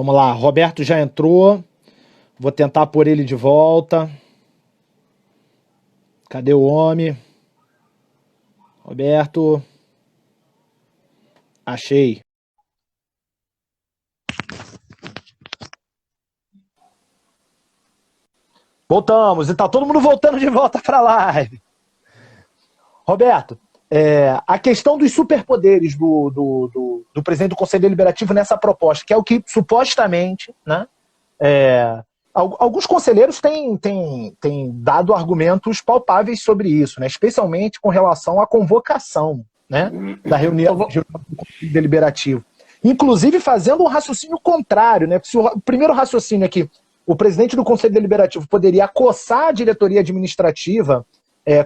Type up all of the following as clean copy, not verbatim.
Vamos lá, Roberto já entrou. Vou tentar pôr ele de volta. Cadê o homem? Roberto. Achei. Voltamos, e tá todo mundo voltando de volta para a live. Roberto, a questão dos superpoderes do presidente do Conselho Deliberativo nessa proposta, que é o que supostamente, né, alguns conselheiros têm dado argumentos palpáveis sobre isso, né, especialmente com relação à convocação, né, da reunião do Conselho Deliberativo. Inclusive fazendo um raciocínio contrário, né, se o primeiro raciocínio é que o presidente do Conselho Deliberativo poderia acossar a diretoria administrativa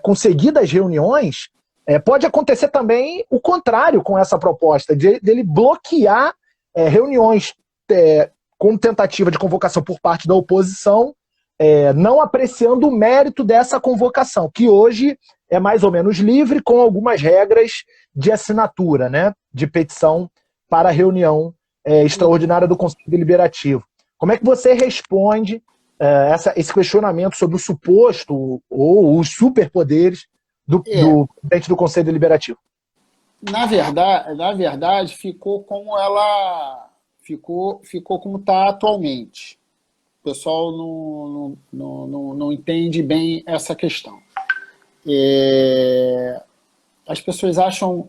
com seguidas reuniões, pode acontecer também o contrário com essa proposta, dele bloquear reuniões com tentativa de convocação por parte da oposição, não apreciando o mérito dessa convocação, que hoje é mais ou menos livre, com algumas regras de assinatura, né, de petição para a reunião extraordinária do Conselho Deliberativo. Como é que você responde esse questionamento sobre o suposto ou os superpoderes do presidente do Conselho Deliberativo? Na verdade, ficou como ela ficou como está atualmente. O pessoal não entende bem essa questão. As pessoas acham,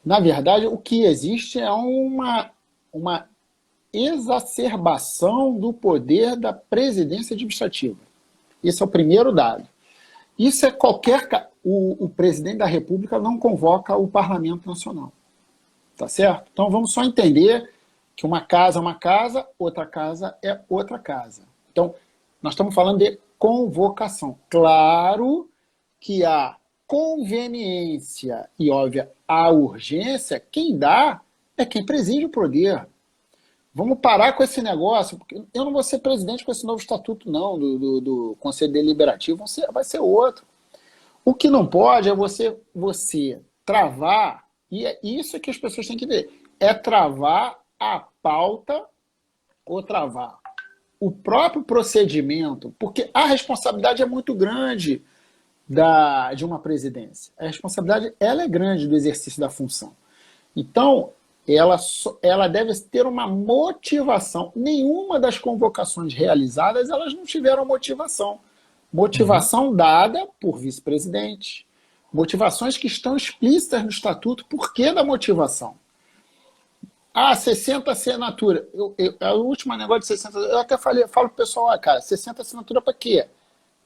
na verdade, o que existe é uma exacerbação do poder da presidência administrativa. Esse é o primeiro dado. Isso é o presidente da República não convoca o Parlamento Nacional. Tá certo? Então vamos só entender que uma casa é uma casa, outra casa é outra casa. Então, nós estamos falando de convocação. Claro que a conveniência e, óbvia, a urgência, quem dá é quem preside o poder. Vamos parar com esse negócio, porque eu não vou ser presidente com esse novo estatuto, não, do Conselho Deliberativo, vai ser outro. O que não pode é você travar, e é isso que as pessoas têm que ver, é travar a pauta ou travar o próprio procedimento, porque a responsabilidade é muito grande de uma presidência. A responsabilidade ela é grande do exercício da função. Então, ela deve ter uma motivação. Nenhuma das convocações realizadas, elas não tiveram motivação. Motivação dada por vice-presidente. Motivações que estão explícitas no estatuto. Por que da motivação? 60 assinaturas. O último negócio de 60, eu até falo pro pessoal, cara, 60 assinaturas para quê?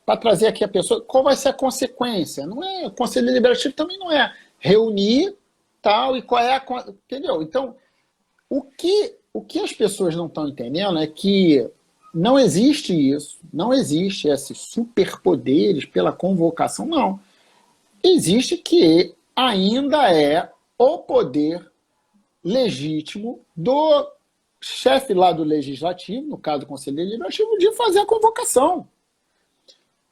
Para trazer aqui a pessoa. Qual vai ser a consequência? Não é, o Conselho Deliberativo também não é reunir tal, e qual é entendeu? Então, o que as pessoas não estão entendendo é que não existe isso, não existe esses superpoderes pela convocação, não. Existe que ainda é o poder legítimo do chefe lá do Legislativo, no caso do Conselho Deliberativo, de fazer a convocação.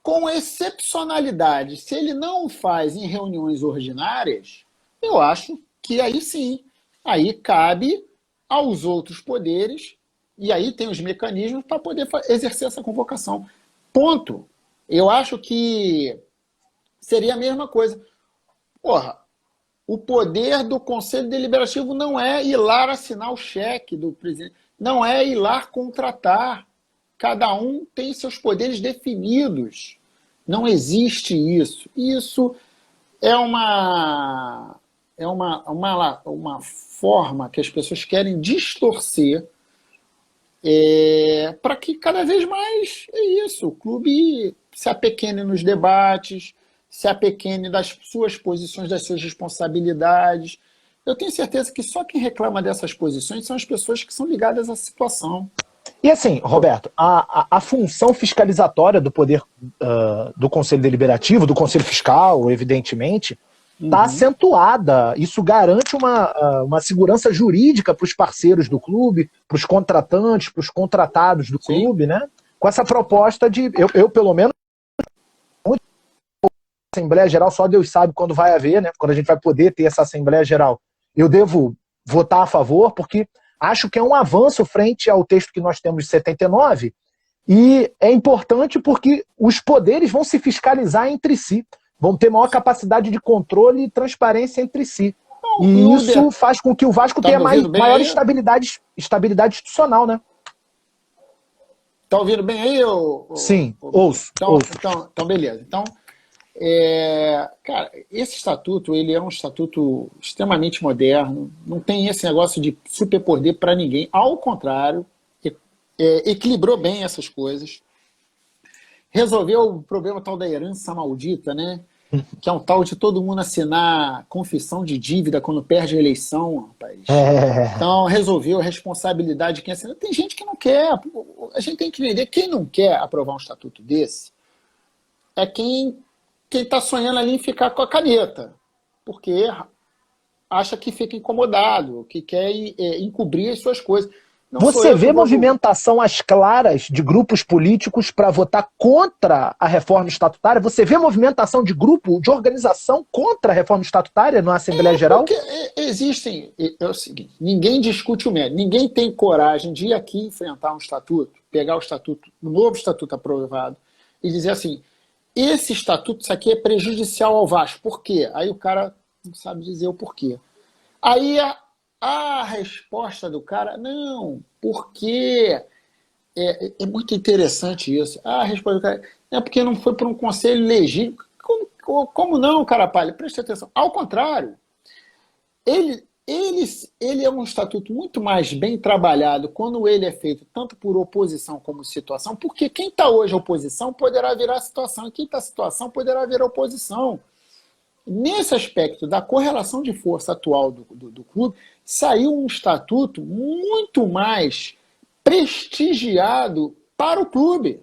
Com excepcionalidade, se ele não faz em reuniões ordinárias, eu acho que aí sim, aí cabe aos outros poderes, e aí tem os mecanismos para poder exercer essa convocação. Ponto. Eu acho que seria a mesma coisa. Porra, o poder do Conselho Deliberativo não é ir lá assinar o cheque do presidente, não é ir lá contratar. Cada um tem seus poderes definidos. Não existe isso. Isso é uma forma que as pessoas querem distorcer para que cada vez mais o clube se apequene nos debates, se apequene das suas posições, das suas responsabilidades. Eu tenho certeza que só quem reclama dessas posições são as pessoas que são ligadas à situação. E assim, Roberto, a função fiscalizatória do poder do Conselho Deliberativo, do Conselho Fiscal, evidentemente, está acentuada. Isso garante uma segurança jurídica para os parceiros do clube, para os contratantes, para os contratados do clube, né? Com essa proposta de, eu pelo menos, Assembleia Geral, só Deus sabe quando vai haver, né? Quando a gente vai poder ter essa Assembleia Geral. Eu devo votar a favor, porque Acho que é um avanço frente ao texto que nós temos de 79, e é importante porque os poderes vão se fiscalizar entre si, vão ter maior capacidade de controle e transparência entre si. E isso faz com que o Vasco tenha maior estabilidade institucional, né? Tá ouvindo bem aí? Sim, ouço. Então, beleza. Então, cara, esse estatuto, ele é um estatuto extremamente moderno, não tem esse negócio de superpoder para ninguém, ao contrário, equilibrou bem essas coisas, resolveu o problema tal da herança maldita, né? Que é um tal de todo mundo assinar confissão de dívida quando perde a eleição, rapaz. Então, resolveu a responsabilidade de quem assina. Tem gente que não quer. A gente tem que entender. Quem não quer aprovar um estatuto desse é quem está sonhando ali em ficar com a caneta. Porque acha que fica incomodado, que quer encobrir as suas coisas. Você vê movimentação às claras de grupos políticos para votar contra a reforma estatutária? Você vê movimentação de grupo, de organização contra a reforma estatutária na Assembleia Geral? Porque existem... É o seguinte, ninguém discute o mérito. Ninguém tem coragem de ir aqui enfrentar um estatuto, pegar o estatuto, o novo estatuto aprovado, e dizer assim, esse estatuto, isso aqui é prejudicial ao Vasco. Por quê? Aí o cara não sabe dizer o porquê. Aí a resposta do cara, não, porque é muito interessante isso. A resposta do cara é porque não foi para um conselho legítimo. Como não, cara palha? Preste atenção. Ao contrário, ele é um estatuto muito mais bem trabalhado quando ele é feito tanto por oposição como situação, porque quem está hoje oposição poderá virar situação, e quem está situação poderá virar oposição. Nesse aspecto da correlação de força atual do clube, saiu um estatuto muito mais prestigiado para o clube.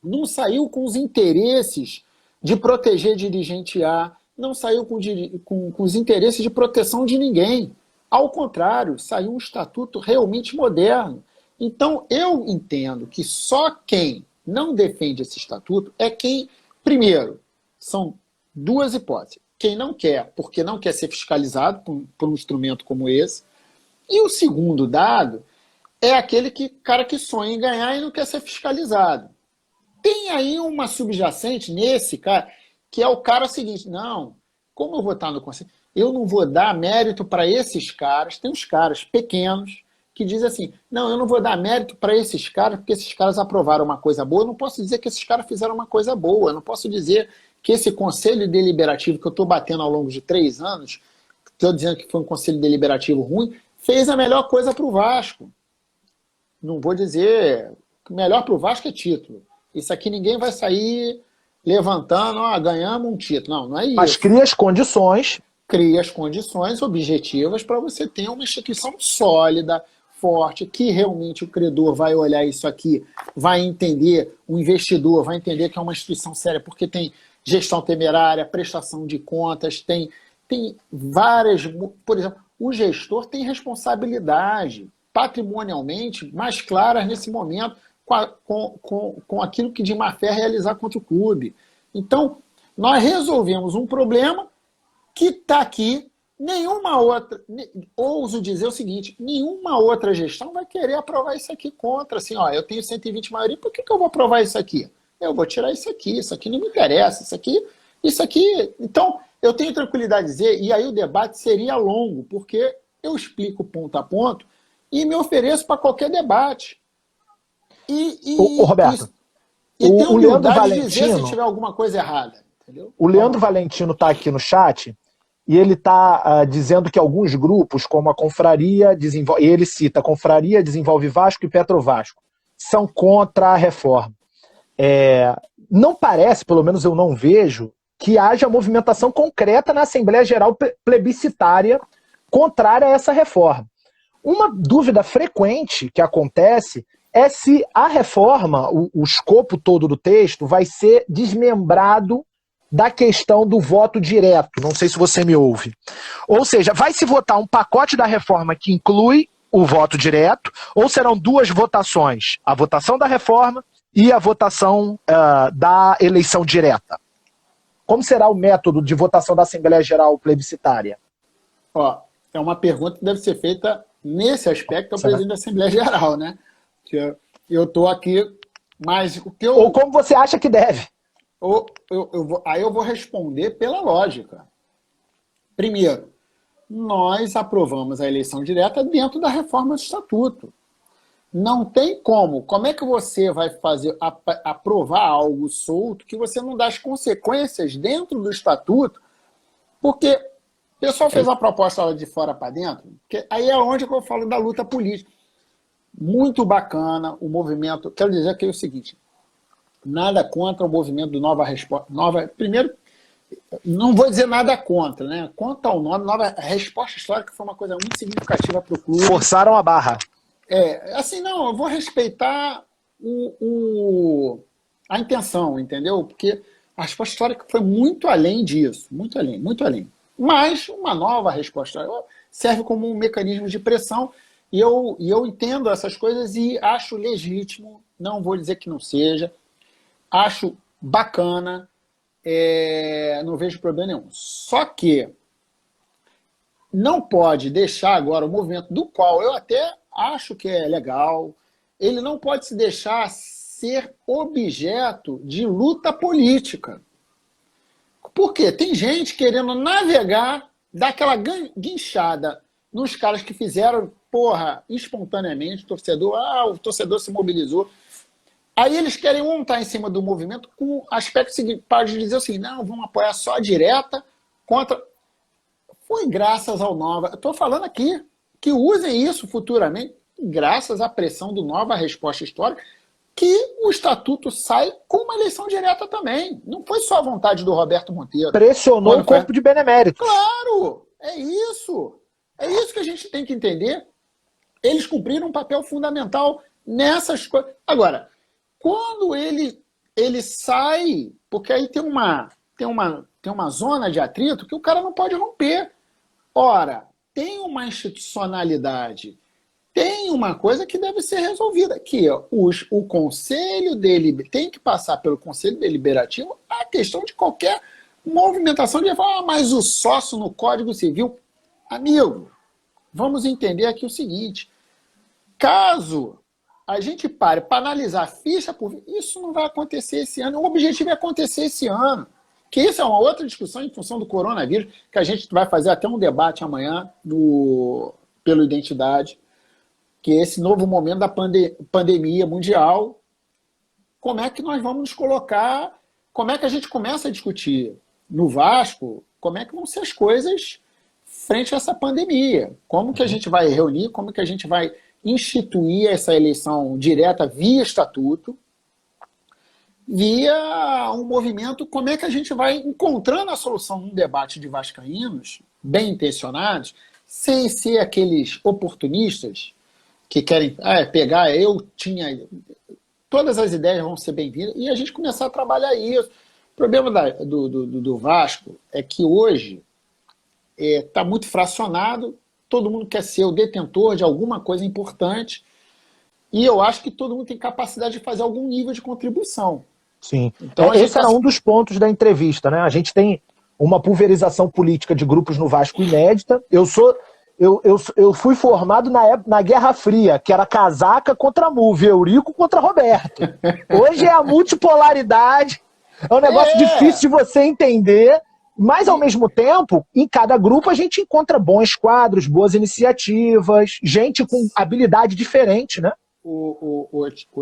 Não saiu com os interesses de proteger dirigente A, não saiu com os interesses de proteção de ninguém. Ao contrário, saiu um estatuto realmente moderno. Então, eu entendo que só quem não defende esse estatuto é quem, primeiro, são duas hipóteses. Quem não quer, porque não quer ser fiscalizado por um instrumento como esse. E o segundo dado é aquele cara que sonha em ganhar e não quer ser fiscalizado. Tem aí uma subjacente nesse cara, que é o cara seguinte, não, como eu vou estar no conselho, eu não vou dar mérito para esses caras, tem uns caras pequenos que dizem assim, não, eu não vou dar mérito para esses caras, porque esses caras aprovaram uma coisa boa, eu não posso dizer que esses caras fizeram uma coisa boa, eu não posso dizer que esse conselho deliberativo que eu estou batendo ao longo de 3 anos, estou dizendo que foi um conselho deliberativo ruim, fez a melhor coisa para o Vasco. Não vou dizer que o melhor para o Vasco é título. Isso aqui ninguém vai sair levantando, ganhamos um título. Não é isso. Mas cria as condições. Cria as condições objetivas para você ter uma instituição sólida, forte, que realmente o credor vai olhar isso aqui, vai entender, o investidor vai entender que é uma instituição séria, porque tem gestão temerária, prestação de contas, tem várias... Por exemplo, o gestor tem responsabilidade patrimonialmente mais claras nesse momento com aquilo que de má fé realizar contra o clube. Então, nós resolvemos um problema que está aqui, nenhuma outra, ouso dizer o seguinte, nenhuma outra gestão vai querer aprovar isso aqui contra, assim, eu tenho 120 maioria, por que eu vou aprovar isso aqui? Eu vou tirar isso aqui não me interessa, isso aqui... Então, eu tenho tranquilidade de dizer, e aí o debate seria longo, porque eu explico ponto a ponto e me ofereço para qualquer debate. Roberto, e tenho humildade de dizer Valentino, se tiver alguma coisa errada. Entendeu? O Leandro Valentino está aqui no chat e ele está dizendo que alguns grupos, como a Confraria, e ele cita Confraria, Desenvolve Vasco e Petrovasco, são contra a reforma. Não parece, pelo menos eu não vejo, que haja movimentação concreta na Assembleia Geral plebiscitária contrária a essa reforma. Uma dúvida frequente que acontece é se a reforma, o escopo todo do texto, vai ser desmembrado da questão do voto direto. Não sei se você me ouve. Ou seja, vai se votar um pacote da reforma que inclui o voto direto, ou serão 2 votações, a votação da reforma e a votação da eleição direta? Como será o método de votação da Assembleia Geral plebiscitária? É uma pergunta que deve ser feita nesse aspecto, é o presidente da Assembleia Geral, né? Que eu estou aqui, mas o que eu... Ou como você acha que deve. Aí eu vou responder pela lógica. Primeiro, nós aprovamos a eleição direta dentro da reforma do Estatuto. Não tem como. Como é que você vai aprovar algo solto que você não dá as consequências dentro do Estatuto? Porque o pessoal fez uma proposta lá de fora para dentro, que aí é onde eu falo da luta política. Muito bacana o movimento. Quero dizer que é o seguinte, nada contra o movimento do Nova Resposta. Primeiro, não vou dizer nada contra, né? Quanto ao nome, Nova Resposta Histórica foi uma coisa muito significativa para o clube. Forçaram a barra. Assim, não, eu vou respeitar a intenção, entendeu? Porque a resposta histórica foi muito além disso, muito além, muito além. Mas uma nova resposta histórica serve como um mecanismo de pressão e eu entendo essas coisas e acho legítimo, não vou dizer que não seja, acho bacana, não vejo problema nenhum. Só que não pode deixar agora o movimento do qual eu até acho que é legal, ele não pode se deixar ser objeto de luta política. Por quê? Tem gente querendo navegar, dar aquela guinchada nos caras que fizeram, espontaneamente, o torcedor se mobilizou. Aí eles querem montar em cima do movimento com aspecto seguinte, para dizer assim, não, vamos apoiar só a direta contra... Foi graças ao Nova... Eu estou falando aqui, que usem isso futuramente, graças à pressão do Nova Resposta Histórica, que o Estatuto sai com uma eleição direta também. Não foi só a vontade do Roberto Monteiro. Pressionou o corpo de beneméritos. Claro! É isso! É isso que a gente tem que entender. Eles cumpriram um papel fundamental nessas coisas. Agora, quando ele sai, porque aí tem uma zona de atrito que o cara não pode romper. Ora, tem uma institucionalidade, tem uma coisa que deve ser resolvida, que o Conselho tem que passar pelo Conselho Deliberativo a questão de qualquer movimentação de mas o sócio no Código Civil. Amigo, vamos entender aqui o seguinte, caso a gente pare para analisar ficha por ficha, isso não vai acontecer esse ano, o objetivo é acontecer esse ano. Que isso é uma outra discussão em função do coronavírus, que a gente vai fazer até um debate amanhã pelo Identidade, que é esse novo momento da pandemia mundial. Como é que nós vamos nos colocar, como é que a gente começa a discutir no Vasco, como é que vão ser as coisas frente a essa pandemia? Como que a gente vai reunir, como que a gente vai instituir essa eleição direta via estatuto, via um movimento, como é que a gente vai encontrando a solução num debate de vascaínos, bem intencionados, sem ser aqueles oportunistas que querem pegar, todas as ideias vão ser bem-vindas, e a gente começar a trabalhar isso. O problema do Vasco é que hoje está muito fracionado, todo mundo quer ser o detentor de alguma coisa importante, e eu acho que todo mundo tem capacidade de fazer algum nível de contribuição. Sim. Então, esse era um dos pontos da entrevista, né? A gente tem uma pulverização política de grupos no Vasco inédita. Eu fui formado na Guerra Fria, que era casaca contra Muve, Eurico contra Roberto. Hoje é a multipolaridade, é um negócio difícil de você entender, mas ao mesmo tempo, em cada grupo a gente encontra bons quadros, boas iniciativas, gente com habilidade diferente, né?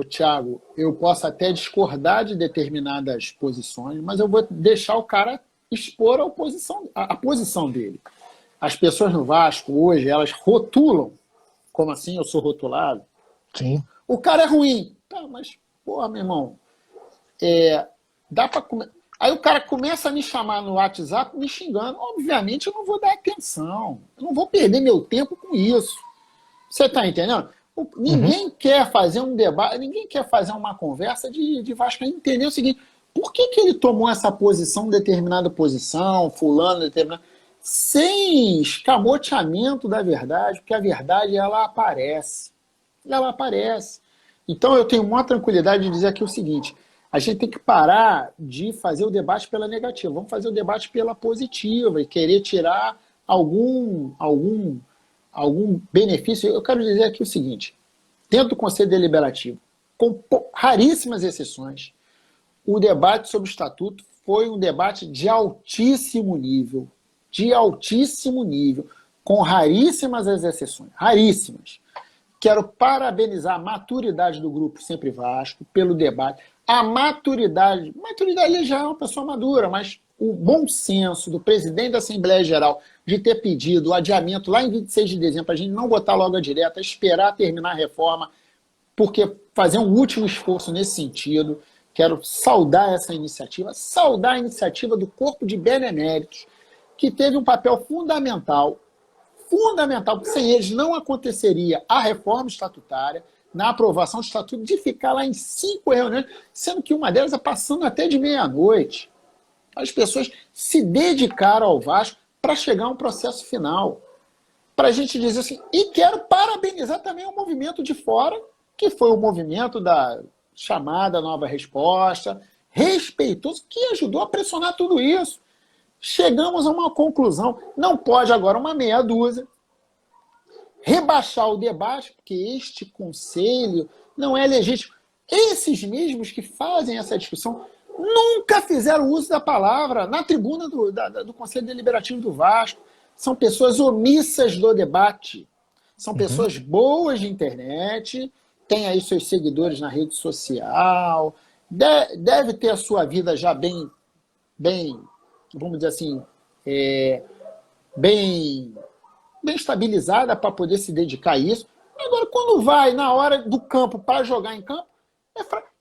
Thiago, eu posso até discordar de determinadas posições, mas eu vou deixar o cara expor a posição dele. As pessoas no Vasco hoje, elas rotulam, como assim eu sou rotulado? Sim. O cara é ruim. Tá, mas, meu irmão, dá pra comer. Aí o cara começa a me chamar no WhatsApp me xingando. Obviamente eu não vou dar atenção. Eu não vou perder meu tempo com isso. Você tá entendendo? Ninguém quer fazer um debate, ninguém quer fazer uma conversa de Vascaíno, entender o seguinte, por que ele tomou essa posição, determinada posição, fulano, determinado, sem escamoteamento da verdade, porque a verdade, ela aparece. Ela aparece. Então eu tenho uma tranquilidade de dizer aqui o seguinte, a gente tem que parar de fazer o debate pela negativa, vamos fazer o debate pela positiva e querer tirar algum algum benefício, eu quero dizer aqui o seguinte, dentro do Conselho Deliberativo, com raríssimas exceções, o debate sobre o Estatuto foi um debate de altíssimo nível, com raríssimas exceções, raríssimas. Quero parabenizar a maturidade do Grupo Sempre Vasco pelo debate. A maturidade ele já é uma pessoa madura, mas o bom senso do presidente da Assembleia Geral de ter pedido o adiamento lá em 26 de dezembro, para a gente não botar logo a direta, esperar terminar a reforma, porque fazer um último esforço nesse sentido. Quero saudar essa iniciativa, saudar a iniciativa do Corpo de Beneméritos, que teve um papel fundamental, porque sem eles não aconteceria a reforma estatutária, na aprovação do Estatuto, de ficar lá em 5 reuniões, sendo que uma delas é passando até de meia-noite. As pessoas se dedicaram ao Vasco para chegar a um processo final. Para a gente dizer assim, e quero parabenizar também o movimento de fora, que foi o movimento da chamada Nova Resposta, respeitoso, que ajudou a pressionar tudo isso. Chegamos a uma conclusão. Não pode agora uma meia dúzia rebaixar o debate, porque este conselho não é legítimo. Esses mesmos que fazem essa discussão nunca fizeram uso da palavra na tribuna do Conselho Deliberativo do Vasco. São pessoas omissas do debate. São pessoas boas de internet, têm aí seus seguidores na rede social, deve ter a sua vida já bem, vamos dizer assim, bem estabilizada para poder se dedicar a isso. Agora, quando vai na hora do campo para jogar em campo,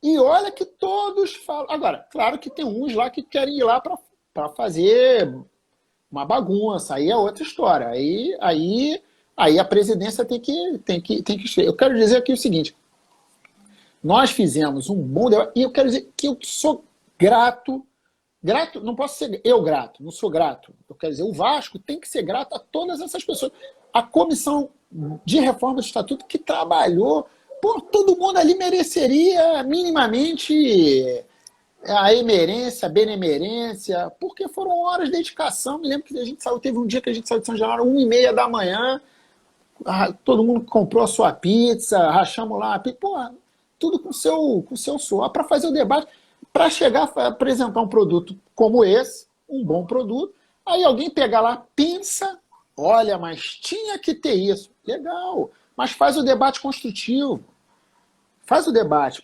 e olha que todos falam. Agora, claro que tem uns lá que querem ir lá para fazer uma bagunça, aí é outra história. Aí a presidência tem que. Eu quero dizer aqui o seguinte: nós fizemos um bom debate, e eu quero dizer que eu sou grato, não posso ser eu grato, não sou grato. Eu quero dizer, o Vasco tem que ser grato a todas essas pessoas. A comissão de reforma do Estatuto que trabalhou, todo mundo ali mereceria minimamente a emerência, a benemerência, porque foram horas de dedicação. Me lembro que a gente saiu, teve um dia que a gente saiu de São Januário, 1h30 da manhã, todo mundo comprou a sua pizza, rachamos lá a pizza, tudo com seu suor, para fazer o debate, para chegar a apresentar um produto como esse, um bom produto, aí alguém pega lá, pensa, olha, mas tinha que ter isso. Legal, mas faz o debate construtivo. Faz o debate.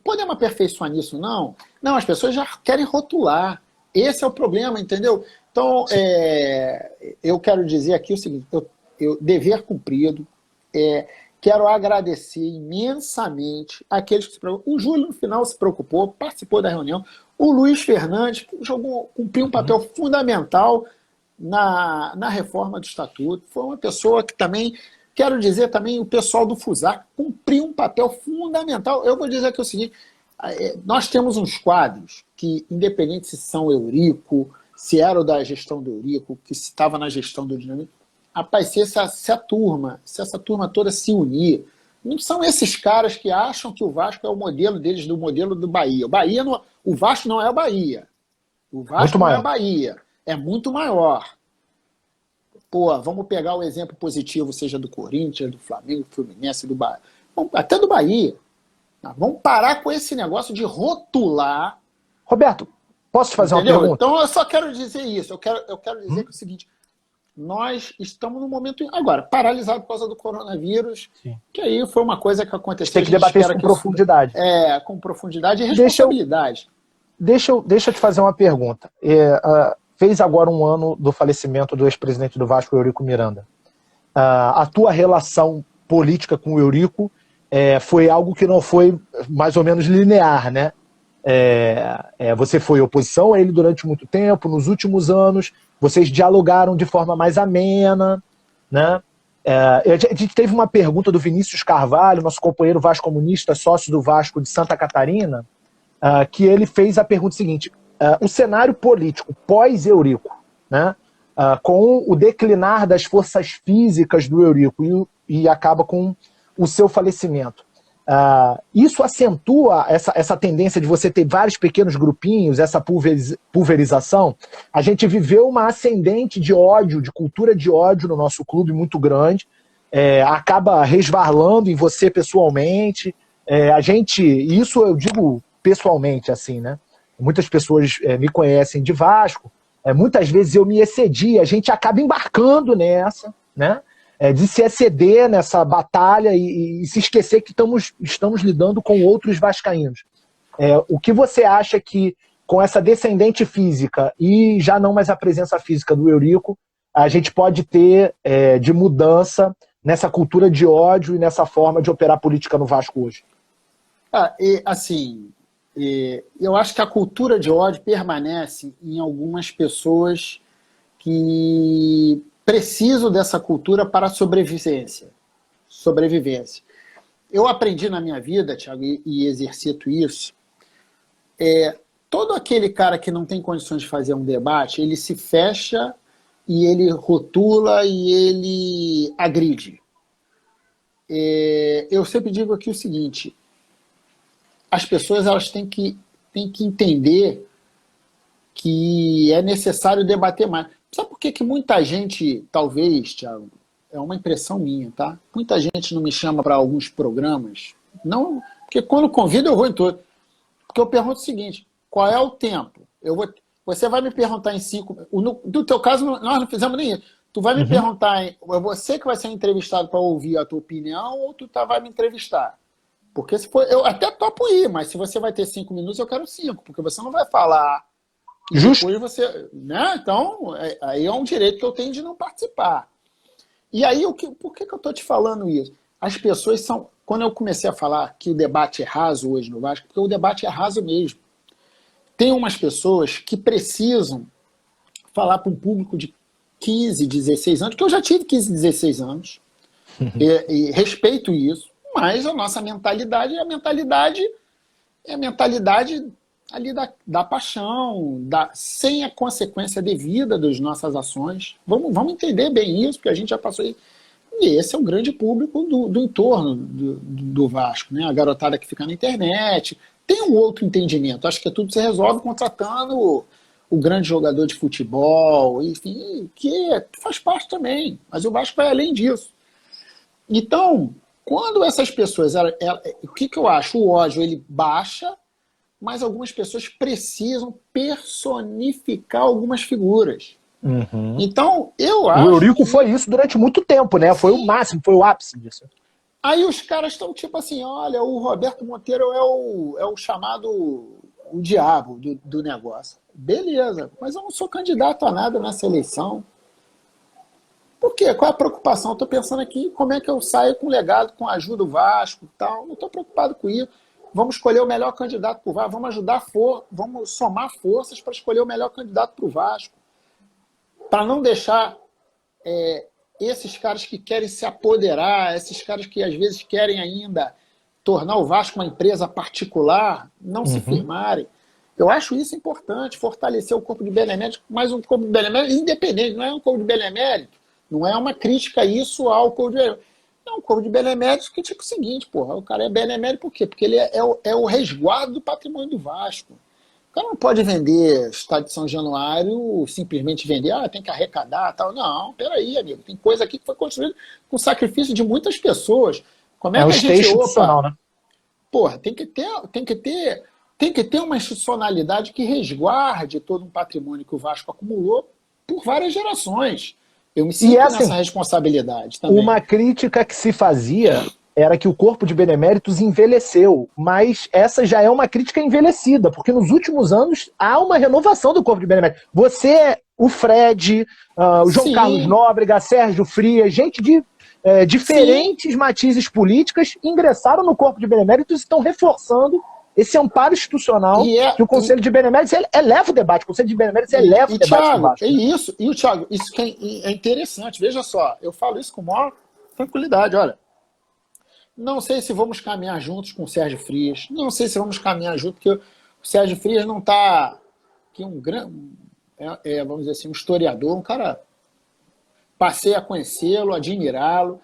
Podemos aperfeiçoar nisso, não? Não, as pessoas já querem rotular. Esse é o problema, entendeu? Então, eu quero dizer aqui o seguinte, dever cumprido, quero agradecer imensamente aqueles que se preocupam. O Júlio, no final, se preocupou, participou da reunião. O Luiz Fernandes cumpriu um papel fundamental na reforma do Estatuto. Foi uma pessoa que também, quero dizer também, o pessoal do FUSAR cumpriu um papel fundamental. Eu vou dizer aqui o seguinte, nós temos uns quadros que, independente se são Eurico, se era da gestão do Eurico, que se estava na gestão do Dinamite, rapaz, se essa turma toda se unir, não são esses caras que acham que o Vasco é o modelo deles, do modelo do Bahia. O Vasco não é o Bahia. O Vasco não é a Bahia. É muito maior. Vamos pegar o exemplo positivo, seja do Corinthians, do Flamengo, do Fluminense, do Bahia. Até do Bahia. Vamos parar com esse negócio de rotular. Roberto, posso te fazer uma pergunta? Então eu só quero dizer isso. Eu quero dizer que é o seguinte, nós estamos num momento, agora, paralisado por causa do coronavírus, sim, que aí foi uma coisa que aconteceu. Tem que debater isso com profundidade. Com profundidade e responsabilidade. Deixa eu te fazer uma pergunta. Fez agora 1 ano do falecimento do ex-presidente do Vasco, Eurico Miranda. A tua relação política com o Eurico foi algo que não foi mais ou menos linear, né? Você foi oposição a ele durante muito tempo, nos últimos anos, vocês dialogaram de forma mais amena, né? A gente teve uma pergunta do Vinícius Carvalho, nosso companheiro vascomunista, sócio do Vasco de Santa Catarina, que ele fez a pergunta seguinte: o cenário político pós-Eurico, né, com o declinar das forças físicas do Eurico e acaba com o seu falecimento, isso acentua essa tendência de você ter vários pequenos grupinhos, essa pulverização? A gente viveu uma ascendente de ódio, de cultura de ódio no nosso clube muito grande, acaba resvalando em você pessoalmente. Isso eu digo pessoalmente, assim, né? Muitas pessoas me conhecem de Vasco, muitas vezes eu me excedi, a gente acaba embarcando nessa, né? De se exceder nessa batalha e se esquecer que estamos lidando com outros vascaínos. O que você acha que, com essa descendente física e já não mais a presença física do Eurico, a gente pode ter de mudança nessa cultura de ódio e nessa forma de operar política no Vasco hoje? Eu acho que a cultura de ódio permanece em algumas pessoas que precisam dessa cultura para a sobrevivência. Eu aprendi na minha vida, Thiago, e exercito isso, todo aquele cara que não tem condições de fazer um debate, ele se fecha e ele rotula e ele agride. Eu sempre digo aqui o seguinte: as pessoas elas têm que entender que é necessário debater mais. Sabe por que muita gente, talvez, Thiago, é uma impressão minha, tá? Muita gente não me chama para alguns programas, não, porque quando convido eu vou em todo. Porque eu pergunto o seguinte: qual é o tempo? Você vai me perguntar em 5... No teu caso, nós não fizemos nem isso. Tu vai me perguntar, é você que vai ser entrevistado para ouvir a tua opinião ou tu vai me entrevistar? Porque se for, eu até topo ir, mas se você vai ter 5 minutos, eu quero 5, porque você não vai falar. Justo. Depois você, né? Então, aí é um direito que eu tenho de não participar. E aí, por que eu estou te falando isso? As pessoas são... Quando eu comecei a falar que o debate é raso hoje no Vasco, porque o debate é raso mesmo. Tem umas pessoas que precisam falar para um público de 15, 16 anos, que eu já tive 15, 16 anos, e respeito isso, mas a nossa mentalidade é a mentalidade ali da paixão, sem a consequência devida das nossas ações. Vamos entender bem isso, porque a gente já passou aí. E esse é o grande público do entorno do Vasco, né? A garotada que fica na internet. Tem um outro entendimento. Acho que tudo se resolve contratando o grande jogador de futebol, enfim, que faz parte também. Mas o Vasco vai além disso. Então, quando essas pessoas... o que eu acho? O ódio, ele baixa, mas algumas pessoas precisam personificar algumas figuras. Então, eu acho... O Eurico foi isso durante muito tempo, né? Foi o máximo, foi o ápice disso. Aí os caras estão tipo assim, olha, o Roberto Monteiro é o chamado o diabo do negócio. Beleza, mas eu não sou candidato a nada nessa eleição. Por quê? Qual é a preocupação? Eu estou pensando aqui como é que eu saio com legado, com a ajuda do Vasco e tal. Não estou preocupado com isso. Vamos escolher o melhor candidato para o Vasco, vamos somar forças para escolher o melhor candidato para o Vasco. Para não deixar esses caras que querem se apoderar, esses caras que às vezes querem ainda tornar o Vasco uma empresa particular, não se firmarem. Eu acho isso importante, fortalecer o corpo de benemérito, mas um corpo de benemérito independente, não é um corpo de benemérito, não é uma crítica isso ao corpo de benemérito. É um corpo de benemérito que tipo o seguinte, porra, o cara é benemérito por quê? Porque ele é o resguardo do patrimônio do Vasco. O cara não pode vender Estádio de São Januário, simplesmente vender, tem que arrecadar tal. Não, peraí, amigo. Tem coisa aqui que foi construída com sacrifício de muitas pessoas. Como é que a gente institucional, né? Porra, tem que ter uma institucionalidade que resguarde todo um patrimônio que o Vasco acumulou por várias gerações. Eu me sinto nessa responsabilidade também. Uma crítica que se fazia era que o corpo de beneméritos envelheceu, mas essa já é uma crítica envelhecida, porque nos últimos anos há uma renovação do corpo de beneméritos. Você, o Fred, o João Carlos Nóbrega, Sérgio Frias, gente de diferentes matizes políticas ingressaram no corpo de beneméritos e estão reforçando esse amparo institucional que o Conselho de Beneméritos eleva o debate. O Conselho de Beneméritos eleva o debate. Thiago, Thiago, isso que é interessante. Veja só, eu falo isso com maior tranquilidade. Olha, não sei se vamos caminhar juntos com o Sérgio Frias. Não sei se vamos caminhar juntos, porque o Sérgio Frias não está aqui um grande, vamos dizer assim, um historiador, um cara. Passei a conhecê-lo, admirá-lo.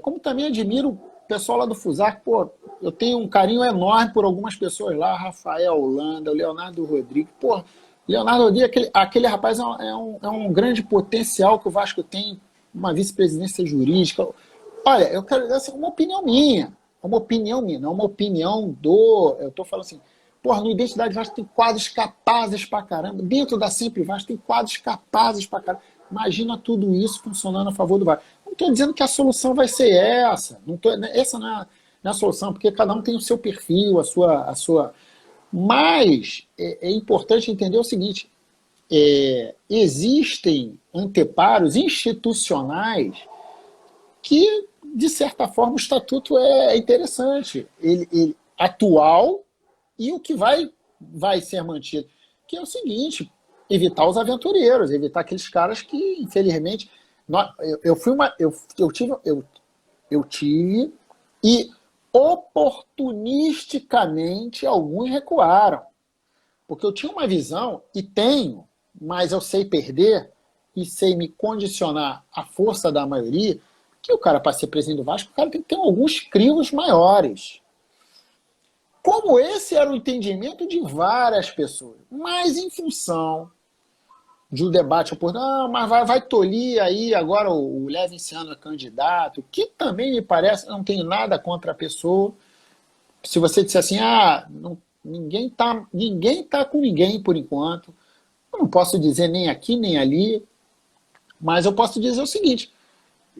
Como também admiro o pessoal lá do Fusac. Pô, eu tenho um carinho enorme por algumas pessoas lá, Rafael Holanda, o Leonardo Rodrigues. Pô, Leonardo Rodrigues, aquele rapaz é um grande potencial que o Vasco tem uma vice-presidência jurídica. Olha, eu quero essa é uma opinião minha. É uma opinião minha, não é uma opinião do... Eu estou falando assim, porra, no Identidade Vasco tem quadros capazes pra caramba. Dentro da Sempre Vasco tem quadros capazes pra caramba. Imagina tudo isso funcionando a favor do Vasco. Não estou dizendo que a solução vai ser essa. Essa não é a solução, porque cada um tem o seu perfil, a sua... Mas é importante entender o seguinte, existem anteparos institucionais que, de certa forma, o estatuto é interessante. Ele atual e o que vai ser mantido. Que é o seguinte, evitar os aventureiros, evitar aqueles caras que, infelizmente... Eu tive e oportunisticamente alguns recuaram. Porque eu tinha uma visão, e tenho, mas eu sei perder e sei me condicionar à força da maioria, que o cara, para ser presidente do Vasco, o cara tem que ter alguns crivos maiores. Como esse era o entendimento de várias pessoas, mas em função de um debate oportuno, mas vai tolir aí agora o Levinciano é candidato, que também me parece, não tenho nada contra a pessoa. Se você disser assim, ninguém tá com ninguém por enquanto, eu não posso dizer nem aqui nem ali, mas eu posso dizer o seguinte,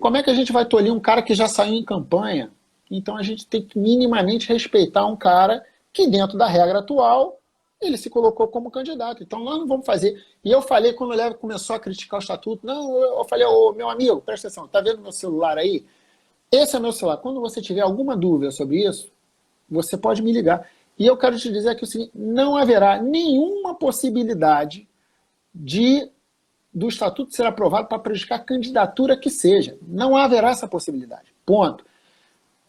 como é que a gente vai tolir um cara que já saiu em campanha? Então a gente tem que minimamente respeitar um cara que dentro da regra atual ele se colocou como candidato. Então nós não vamos fazer. E eu falei, quando o Leve começou a criticar o estatuto, eu falei, meu amigo, presta atenção, tá vendo meu celular aí? Esse é meu celular. Quando você tiver alguma dúvida sobre isso, você pode me ligar. E eu quero te dizer que o seguinte, não haverá nenhuma possibilidade do estatuto ser aprovado para prejudicar a candidatura que seja. Não haverá essa possibilidade. Ponto.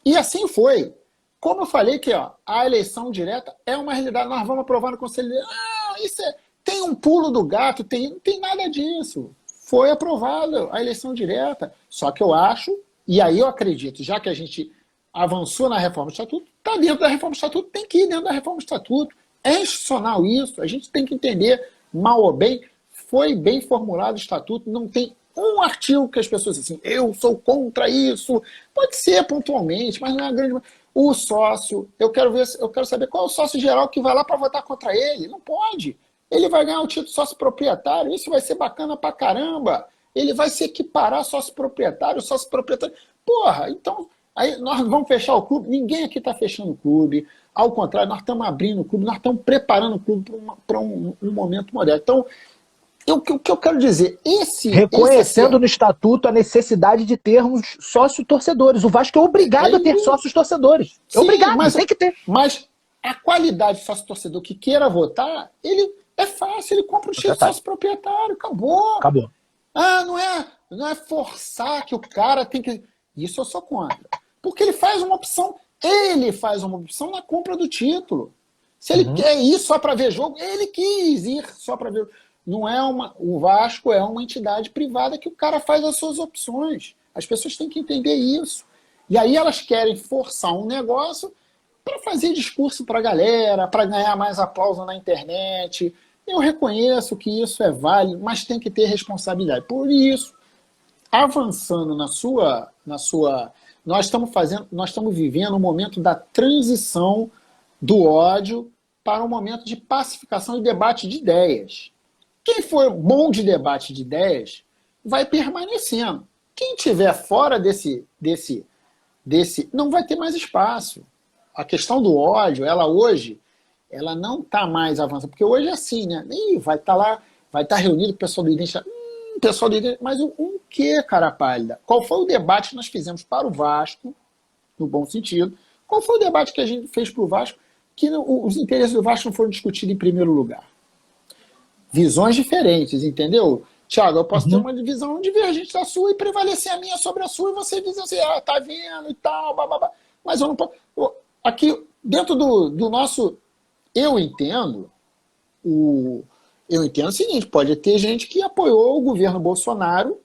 E assim foi. Como eu falei que a eleição direta é uma realidade, nós vamos aprovar no Conselho. Isso tem um pulo do gato, não tem nada disso. Foi aprovada a eleição direta. Só que eu acho, e aí eu acredito, já que a gente avançou na reforma do Estatuto, está dentro da reforma do Estatuto, tem que ir dentro da reforma do Estatuto. É institucional isso, a gente tem que entender, mal ou bem, foi bem formulado o Estatuto, não tem um artigo que as pessoas dizem assim, eu sou contra isso. Pode ser pontualmente, mas não é a grande... O sócio, eu quero saber qual é o sócio geral que vai lá para votar contra ele. Não pode. Ele vai ganhar o título de sócio proprietário, isso vai ser bacana pra caramba. Ele vai se equiparar sócio proprietário. Porra, então, aí nós vamos fechar o clube. Ninguém aqui está fechando o clube. Ao contrário, nós estamos abrindo o clube, nós estamos preparando o clube para um momento moderno. Então, o que eu quero dizer, reconhecendo no estatuto a necessidade de termos sócio-torcedores. O Vasco é obrigado a ter sócios-torcedores. É obrigado, mas tem que ter. Mas a qualidade de sócio-torcedor que queira votar, ele é fácil, ele compra o título de sócio-proprietário, acabou. Não é forçar que o cara tem que... Isso eu sou contra. Porque ele faz uma opção na compra do título. Se ele quer ir só para ver jogo, ele quis ir só para ver. Não é o Vasco é uma entidade privada que o cara faz as suas opções. As pessoas têm que entender isso. E aí elas querem forçar um negócio para fazer discurso para a galera, para ganhar mais aplauso na internet. Eu reconheço que isso é válido, mas tem que ter responsabilidade. Por isso, avançando nós estamos vivendo um momento da transição do ódio para um momento de pacificação e debate de ideias. Quem for bom de debate de ideias vai permanecendo. Quem estiver fora desse não vai ter mais espaço. A questão do ódio, hoje, ela não está mais avançando. Porque hoje é assim, né? Vai estar lá, vai estar reunido o pessoal do Identidade. Mas o que, cara pálida? Qual foi o debate que nós fizemos para o Vasco, no bom sentido? Qual foi o debate que a gente fez para o Vasco que os interesses do Vasco não foram discutidos em primeiro lugar? Visões diferentes, entendeu? Tiago, eu posso ter uma visão divergente da sua e prevalecer a minha sobre a sua e você dizer assim, tá vendo e tal, bababá. Mas eu não posso... Aqui, dentro do nosso... Eu entendo o seguinte, pode ter gente que apoiou o governo Bolsonaro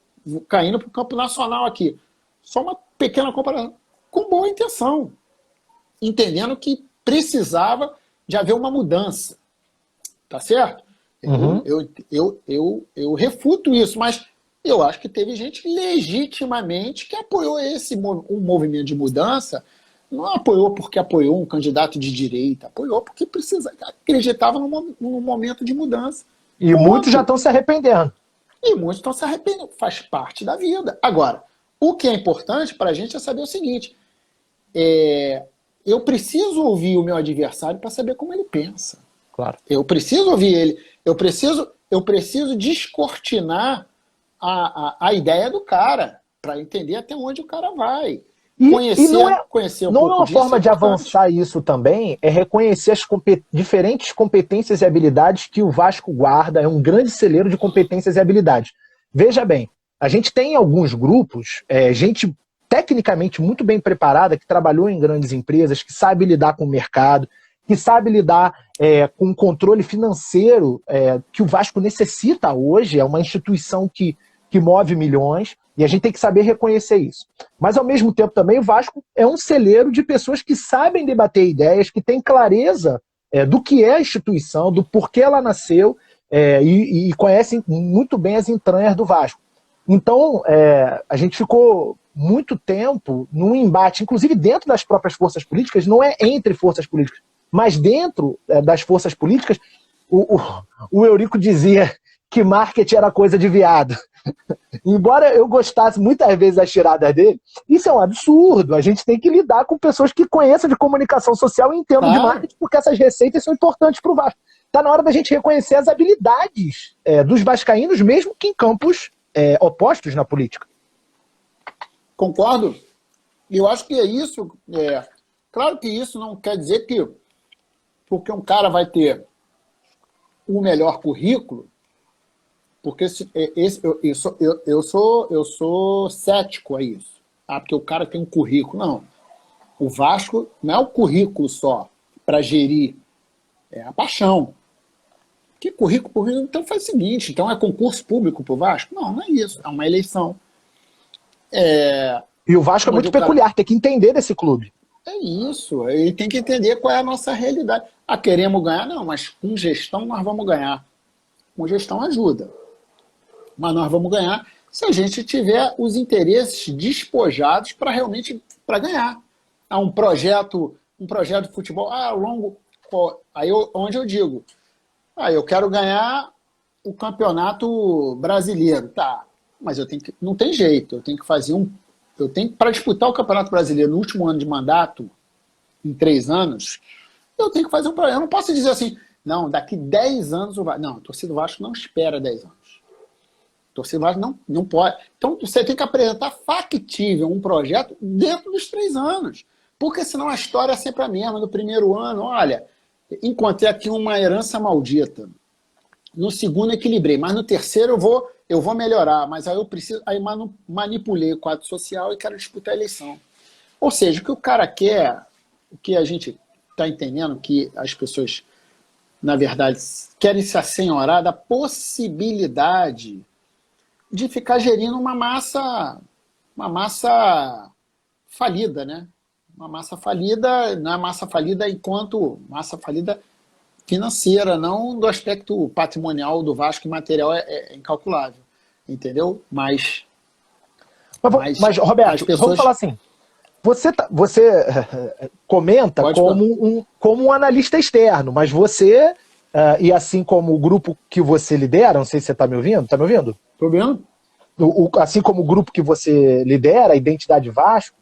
caindo para o campo nacional aqui. Só uma pequena comparação. Com boa intenção. Entendendo que precisava de haver uma mudança. Tá certo? Eu refuto isso, mas Eu acho que teve gente legitimamente que apoiou um movimento de mudança, não apoiou porque apoiou um candidato de direita, apoiou porque acreditava num momento de mudança. E muitos já estão se arrependendo. E muitos estão se arrependendo, faz parte da vida. Agora, o que é importante para a gente é saber o seguinte, eu preciso ouvir o meu adversário para saber como ele pensa. Claro. Eu preciso ouvir ele, eu preciso descortinar a ideia do cara, para entender até onde o cara vai. Conhecer não é uma forma de avançar isso também, é reconhecer as diferentes competências e habilidades que o Vasco guarda, é um grande celeiro de competências e habilidades. Veja bem, a gente tem alguns grupos, gente tecnicamente muito bem preparada, que trabalhou em grandes empresas, que sabe lidar com o mercado, que sabe lidar com o controle financeiro que o Vasco necessita hoje, é uma instituição que move milhões, e a gente tem que saber reconhecer isso. Mas, ao mesmo tempo, também, o Vasco é um celeiro de pessoas que sabem debater ideias, que têm clareza do que é a instituição, do porquê ela nasceu, e conhecem muito bem as entranhas do Vasco. Então, a gente ficou muito tempo num embate, inclusive dentro das próprias forças políticas, não é entre forças políticas, mas dentro das forças políticas. O Eurico dizia que marketing era coisa de viado. Embora eu gostasse muitas vezes das tiradas dele, isso é um absurdo. A gente tem que lidar com pessoas que conheçam de comunicação social e entendam de marketing, porque essas receitas são importantes para o Vasco. Está na hora da gente reconhecer as habilidades dos vascaínos, mesmo que em campos opostos na política. Concordo. E eu acho que é isso. Claro que isso não quer dizer que porque um cara vai ter o melhor currículo, porque eu sou cético a isso. Porque o cara tem um currículo. Não. O Vasco não é o currículo só para gerir, é a paixão. Que currículo por currículo? Então faz o seguinte, então é concurso público para o Vasco? Não, não é isso. É uma eleição. E o Vasco é muito peculiar, tem que entender desse clube. É isso, ele tem que entender qual é a nossa realidade. Queremos ganhar? Não, mas com gestão nós vamos ganhar. Com gestão ajuda. Mas nós vamos ganhar se a gente tiver os interesses despojados para realmente ganhar. Um projeto de futebol, onde eu digo, eu quero ganhar o campeonato brasileiro. Tá, mas não tem jeito, eu tenho que fazer para disputar o Campeonato Brasileiro no último ano de mandato, em 3 anos, eu tenho que fazer um projeto. Eu não posso dizer assim, não, daqui 10 anos o Vasco... Não, a torcida do Vasco não espera 10 anos. A torcida do Vasco não pode. Então você tem que apresentar factível um projeto dentro dos 3 anos. Porque senão a história é sempre a mesma. No primeiro ano, olha, encontrei aqui uma herança maldita. No segundo equilibrei, mas no terceiro eu vou melhorar, mas aí manipulei o quadro social e quero disputar a eleição. Ou seja, o que o cara quer, o que a gente está entendendo, que as pessoas, na verdade, querem se assenhorar da possibilidade de ficar gerindo uma massa falida, né? Uma massa falida, não é massa falida enquanto massa falida financeira, não do aspecto patrimonial do Vasco, e material é incalculável, entendeu? Mas Roberto, vamos falar assim, você comenta como um analista externo, mas você, e assim como o grupo que você lidera, não sei se você está me ouvindo, está me ouvindo? Estou vendo. Assim como o grupo que você lidera, a Identidade Vasco,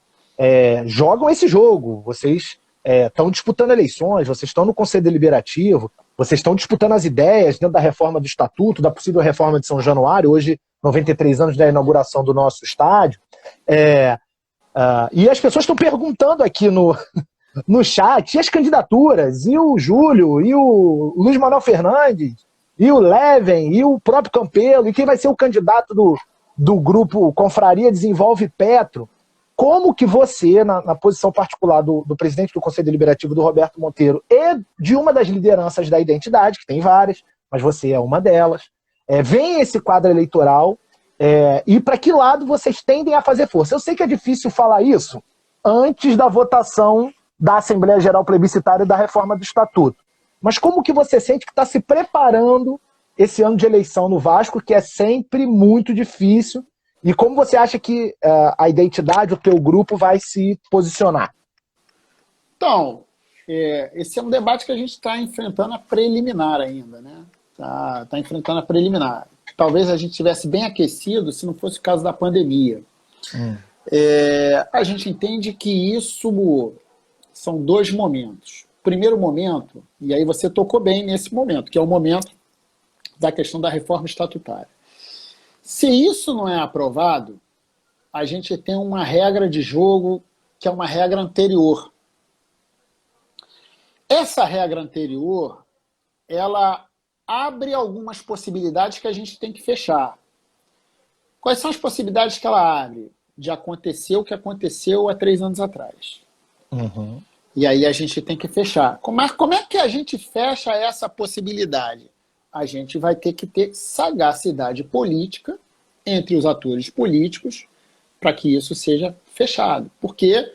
jogam esse jogo, vocês estão disputando eleições, vocês estão no Conselho Deliberativo, vocês estão disputando as ideias dentro da reforma do Estatuto, da possível reforma de São Januário, hoje 93 anos da inauguração do nosso estádio. E as pessoas estão perguntando aqui no chat, e as candidaturas, e o Júlio, e o Luiz Manuel Fernandes, e o Leven, e o próprio Campelo, e quem vai ser o candidato do grupo Confraria Desenvolve Petro. Como que você, na posição particular do presidente do Conselho Deliberativo, do Roberto Monteiro, e de uma das lideranças da Identidade, que tem várias, mas você é uma delas, vem esse quadro eleitoral, e para que lado vocês tendem a fazer força? Eu sei que é difícil falar isso antes da votação da Assembleia Geral Plebiscitária da reforma do Estatuto, mas como que você sente que está se preparando esse ano de eleição no Vasco, que é sempre muito difícil, e como você acha que a identidade, o teu grupo vai se posicionar? Então, esse é um debate que a gente está enfrentando a preliminar ainda, né? Tá enfrentando a preliminar. Talvez a gente estivesse bem aquecido se não fosse o caso da pandemia. A gente entende que isso são dois momentos. O primeiro momento, e aí você tocou bem nesse momento, que é o momento da questão da reforma estatutária. Se isso não é aprovado, a gente tem uma regra de jogo que é uma regra anterior. Essa regra anterior, ela abre algumas possibilidades que a gente tem que fechar. Quais são as possibilidades que ela abre? De acontecer o que aconteceu há 3 anos atrás. Uhum. E aí a gente tem que fechar. Como é que a gente fecha essa possibilidade? A gente vai ter que ter sagacidade política entre os atores políticos para que isso seja fechado. Porque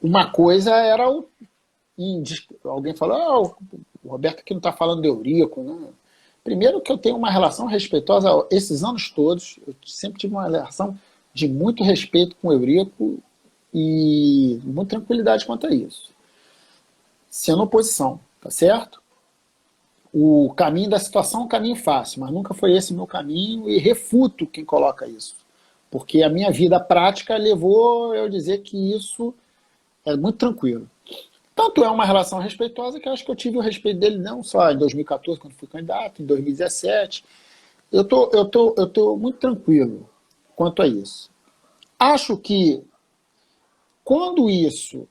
uma coisa era alguém falou, o Roberto aqui não está falando de Eurico, né? Primeiro que eu tenho uma relação respeitosa esses anos todos, eu sempre tive uma relação de muito respeito com o Eurico e muita tranquilidade quanto a isso. Sendo oposição, tá certo? O caminho da situação é um caminho fácil, mas nunca foi esse meu caminho e refuto quem coloca isso. Porque a minha vida prática levou eu dizer que isso é muito tranquilo. Tanto é uma relação respeitosa que eu acho que eu tive o respeito dele não só em 2014, quando fui candidato, em 2017. Eu tô muito tranquilo quanto a isso. Acho que quando isso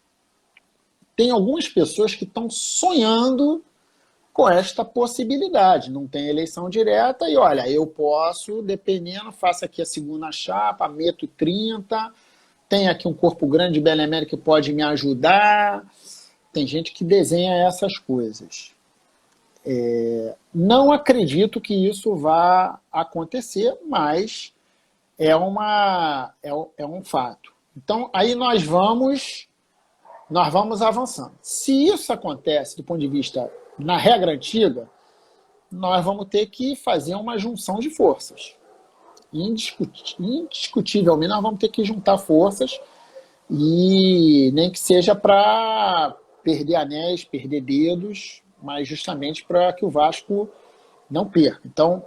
tem algumas pessoas que estão sonhando com esta possibilidade. Não tem eleição direta e, olha, eu posso, dependendo, faço aqui a segunda chapa, meto 30, tem aqui um corpo grande de Belemere que pode me ajudar. Tem gente que desenha essas coisas. Não acredito que isso vá acontecer, mas é um fato. Então, aí nós vamos avançando. Se isso acontece do ponto de vista na regra antiga, nós vamos ter que fazer uma junção de forças. Indiscutivelmente, nós vamos ter que juntar forças e nem que seja para perder anéis, perder dedos, mas justamente para que o Vasco não perca. Então,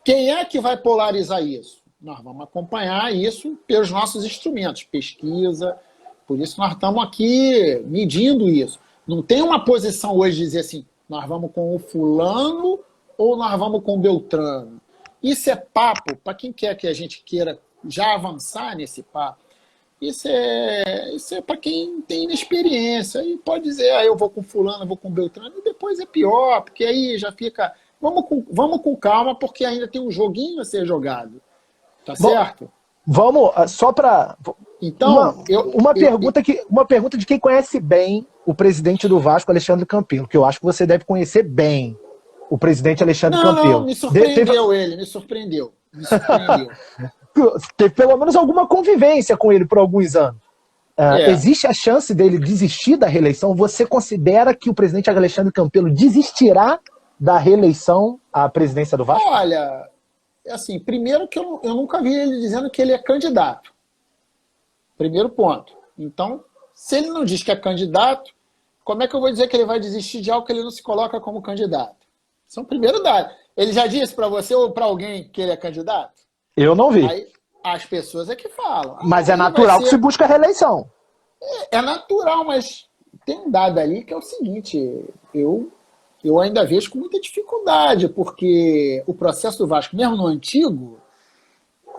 quem é que vai polarizar isso? Nós vamos acompanhar isso pelos nossos instrumentos, pesquisa, por isso nós estamos aqui medindo isso. Não tem uma posição hoje de dizer assim, nós vamos com o fulano ou nós vamos com o Beltrano. Isso é papo, para quem quer que a gente queira já avançar nesse papo, isso é para quem tem inexperiência. E pode dizer, eu vou com fulano, eu vou com Beltrano, e depois é pior, porque aí já fica... Vamos com calma, porque ainda tem um joguinho a ser jogado. Tá certo? Vamos, só para... Então, uma pergunta de quem conhece bem o presidente do Vasco, Alexandre Campelo, que eu acho que você deve conhecer bem o presidente Alexandre Campelo. Não, me surpreendeu ele, me surpreendeu. Teve pelo menos alguma convivência com ele por alguns anos. Existe a chance dele desistir da reeleição? Você considera que o presidente Alexandre Campelo desistirá da reeleição à presidência do Vasco? Olha, assim, primeiro que eu nunca vi ele dizendo que ele é candidato. Primeiro ponto. Então, se ele não diz que é candidato, como é que eu vou dizer que ele vai desistir de algo que ele não se coloca como candidato? Isso é o primeiro dado. Ele já disse para você ou para alguém que ele é candidato? Eu não vi. Aí, as pessoas é que falam. Mas é natural que se busque a reeleição. É natural, mas tem um dado ali que é o seguinte, eu ainda vejo com muita dificuldade, porque o processo do Vasco, mesmo no antigo,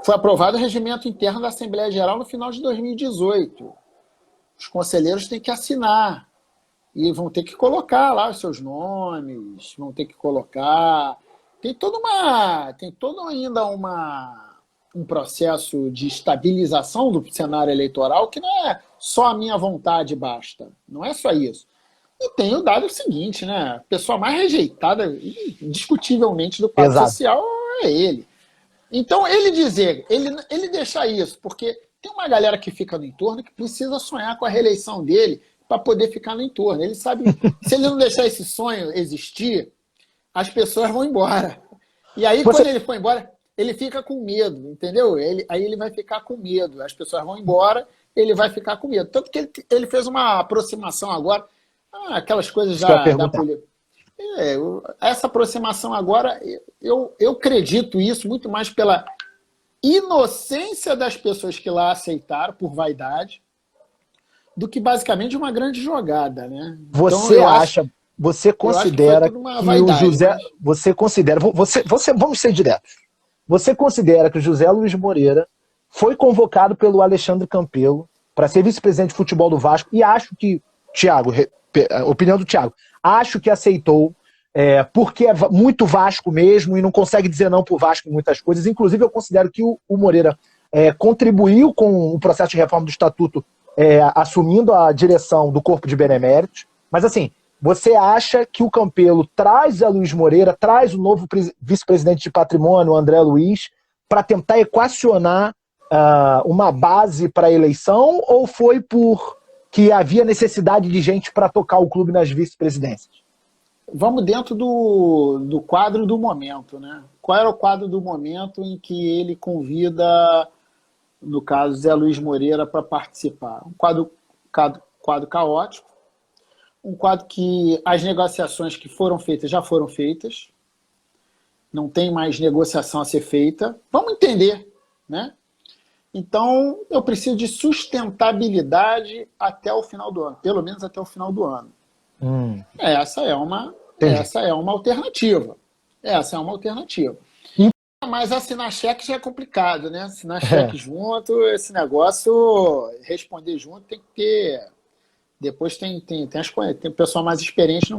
foi aprovado o regimento interno da Assembleia Geral no final de 2018. Os conselheiros têm que assinar e vão ter que colocar lá os seus nomes, vão ter que colocar... Tem todo ainda um processo de estabilização do cenário eleitoral que não é só a minha vontade basta. Não é só isso. E tem o dado seguinte, né? A pessoa mais rejeitada, indiscutivelmente, do Pacto Social é ele. Então, ele deixar isso, porque tem uma galera que fica no entorno que precisa sonhar com a reeleição dele, para poder ficar no entorno. Ele sabe, se ele não deixar esse sonho existir, as pessoas vão embora. E aí, quando ele for embora, ele fica com medo, entendeu? Aí ele vai ficar com medo. As pessoas vão embora, ele vai ficar com medo. Tanto que ele fez uma aproximação agora, aquelas coisas da política. Essa aproximação agora, eu acredito isso muito mais pela inocência das pessoas que lá aceitaram, por vaidade, do que basicamente uma grande jogada, né? Você considera que o José... Mas... Você considera... vamos ser diretos. Você considera que o José Luiz Moreira foi convocado pelo Alexandre Campelo para ser vice-presidente de futebol do Vasco e acho que, Thiago, opinião do Thiago, acho que aceitou, porque é muito Vasco mesmo e não consegue dizer não pro Vasco em muitas coisas. Inclusive, eu considero que o Moreira contribuiu com o processo de reforma do Estatuto, assumindo a direção do Corpo de Beneméritos. Mas, assim, você acha que o Campelo traz a Luiz Moreira, traz o novo vice-presidente de patrimônio, o André Luiz, para tentar equacionar uma base para a eleição, ou foi porque havia necessidade de gente para tocar o clube nas vice-presidências? Vamos dentro do quadro do momento, né? Qual era o quadro do momento em que ele convida, no caso, Zé Luiz Moreira para participar? Um quadro caótico, um quadro que as negociações que foram feitas já foram feitas, não tem mais negociação a ser feita. Vamos entender, né? Então, eu preciso de sustentabilidade até o final do ano, pelo menos até o final do ano. Essa é uma alternativa. Essa é uma alternativa. Mas assinar cheque já é complicado, né? Assinar cheque junto, esse negócio, responder junto tem que ter... Depois tem o pessoal mais experiente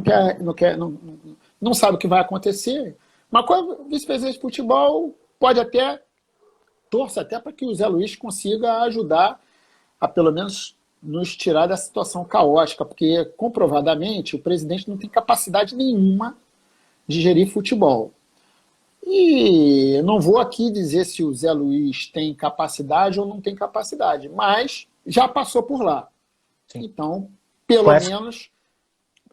não sabe o que vai acontecer. Mas quando o vice-presidente de futebol torce até para que o Zé Luiz consiga ajudar a, pelo menos, nos tirar da situação caótica, porque, comprovadamente, o presidente não tem capacidade nenhuma de gerir futebol. E não vou aqui dizer se o Zé Luiz tem capacidade ou não tem capacidade, mas já passou por lá. Sim. Então, pelo menos,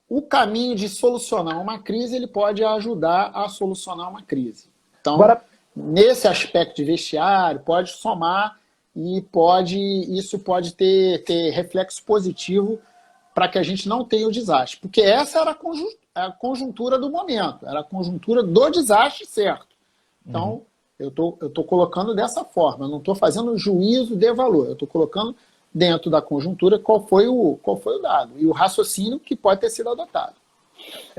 o caminho de solucionar uma crise, ele pode ajudar a solucionar uma crise. Então, nesse aspecto de vestiário, pode somar e isso pode ter reflexo positivo para que a gente não tenha o desastre. Porque essa era a conjuntura do momento, era a conjuntura do desastre, certo. Então, eu tô colocando dessa forma, eu não estou fazendo juízo de valor, eu estou colocando dentro da conjuntura qual foi o dado e o raciocínio que pode ter sido adotado.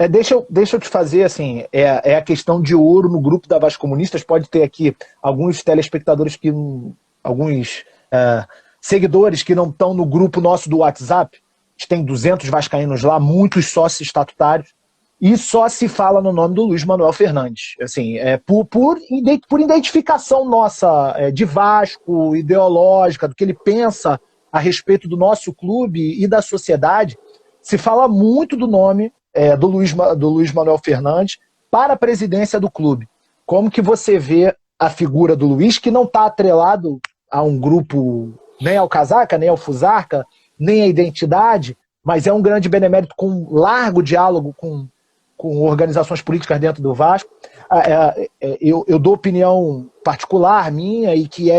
Deixa eu te fazer, assim, a questão de ouro no grupo da Vasco Comunistas. Pode ter aqui alguns telespectadores alguns seguidores que não estão no grupo nosso do WhatsApp. A gente tem 200 vascaínos lá, muitos sócios estatutários, e só se fala no nome do Luiz Manuel Fernandes. Assim, por identificação nossa de Vasco, ideológica, do que ele pensa a respeito do nosso clube e da sociedade, se fala muito do nome do Luiz Manuel Fernandes para a presidência do clube. Como que você vê a figura do Luiz, que não está atrelado a um grupo, nem ao Casaca, nem ao Fusarca, nem à identidade, mas é um grande benemérito com largo diálogo com organizações políticas dentro do Vasco. Eu dou opinião particular minha e que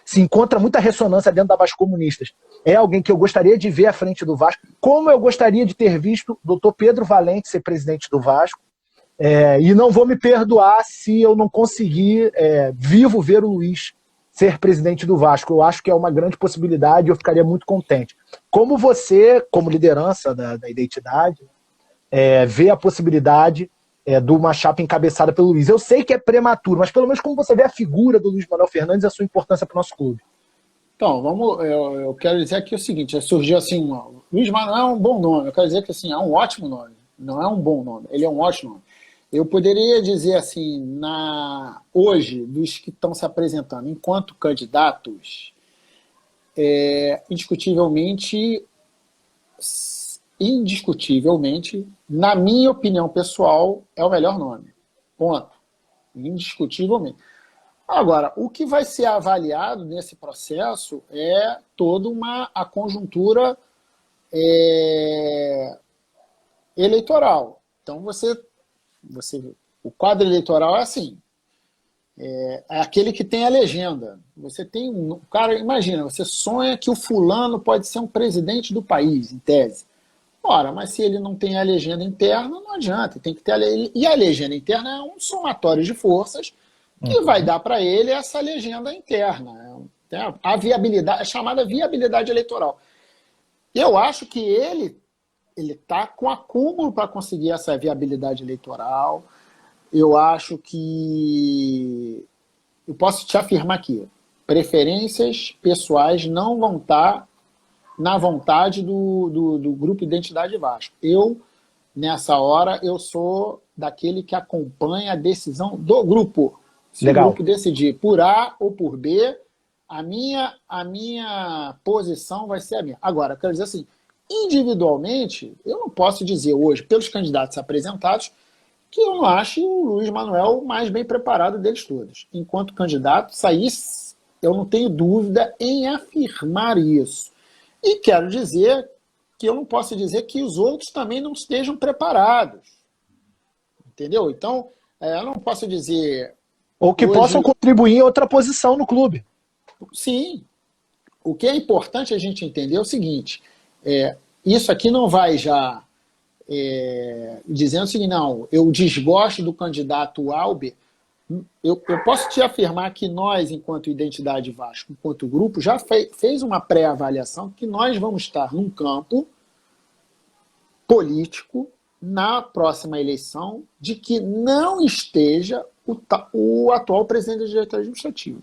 se encontra muita ressonância dentro da Vasco Comunistas. É alguém que eu gostaria de ver à frente do Vasco, como eu gostaria de ter visto o Dr. Pedro Valente ser presidente do Vasco, e não vou me perdoar se eu não conseguir vivo ver o Luiz ser presidente do Vasco. Eu acho que é uma grande possibilidade e eu ficaria muito contente. Como você, como liderança da identidade, vê a possibilidade de uma chapa encabeçada pelo Luiz? Eu sei que é prematuro, mas pelo menos como você vê a figura do Luiz Manuel Fernandes e a sua importância para o nosso clube? Então, eu quero dizer aqui o seguinte, surgiu assim, Luiz Manuel é um bom nome, eu quero dizer que assim, é um ótimo nome, não é um bom nome, ele é um ótimo nome. Eu poderia dizer assim, hoje, dos que estão se apresentando enquanto candidatos, indiscutivelmente, na minha opinião pessoal, é o melhor nome. Ponto. Indiscutivelmente. Agora, o que vai ser avaliado nesse processo é toda a conjuntura eleitoral. Então, o quadro eleitoral é assim, é aquele que tem a legenda. Você tem um cara, imagina, você sonha que o fulano pode ser um presidente do país, em tese. Ora, mas se ele não tem a legenda interna, não adianta, tem que ter e a legenda interna é um somatório de forças que vai dar para ele essa legenda interna. A viabilidade, a chamada viabilidade eleitoral. Eu acho que ele está com acúmulo para conseguir essa viabilidade eleitoral. Eu acho que... Eu posso te afirmar aqui, preferências pessoais não vão estar na vontade do Grupo Identidade Vasco. Eu, nessa hora, eu sou daquele que acompanha a decisão do grupo. Se Legal. O grupo decidir por A ou por B, a minha posição vai ser a minha. Agora, eu quero dizer assim, individualmente, eu não posso dizer hoje, pelos candidatos apresentados, que eu não acho o Luiz Manuel o mais bem preparado deles todos. Enquanto candidato, eu não tenho dúvida em afirmar isso. E quero dizer que eu não posso dizer que os outros também não estejam preparados. Entendeu? Então, eu não posso dizer... Ou que possam contribuir em outra posição no clube. Sim. O que é importante a gente entender é o seguinte, isso aqui não vai já dizendo o seguinte, não, eu desgosto do candidato Alber. Eu posso te afirmar que nós, enquanto Identidade Vasco, enquanto grupo, já fez uma pré-avaliação que nós vamos estar num campo político na próxima eleição de que não esteja o atual presidente da diretoria administrativa.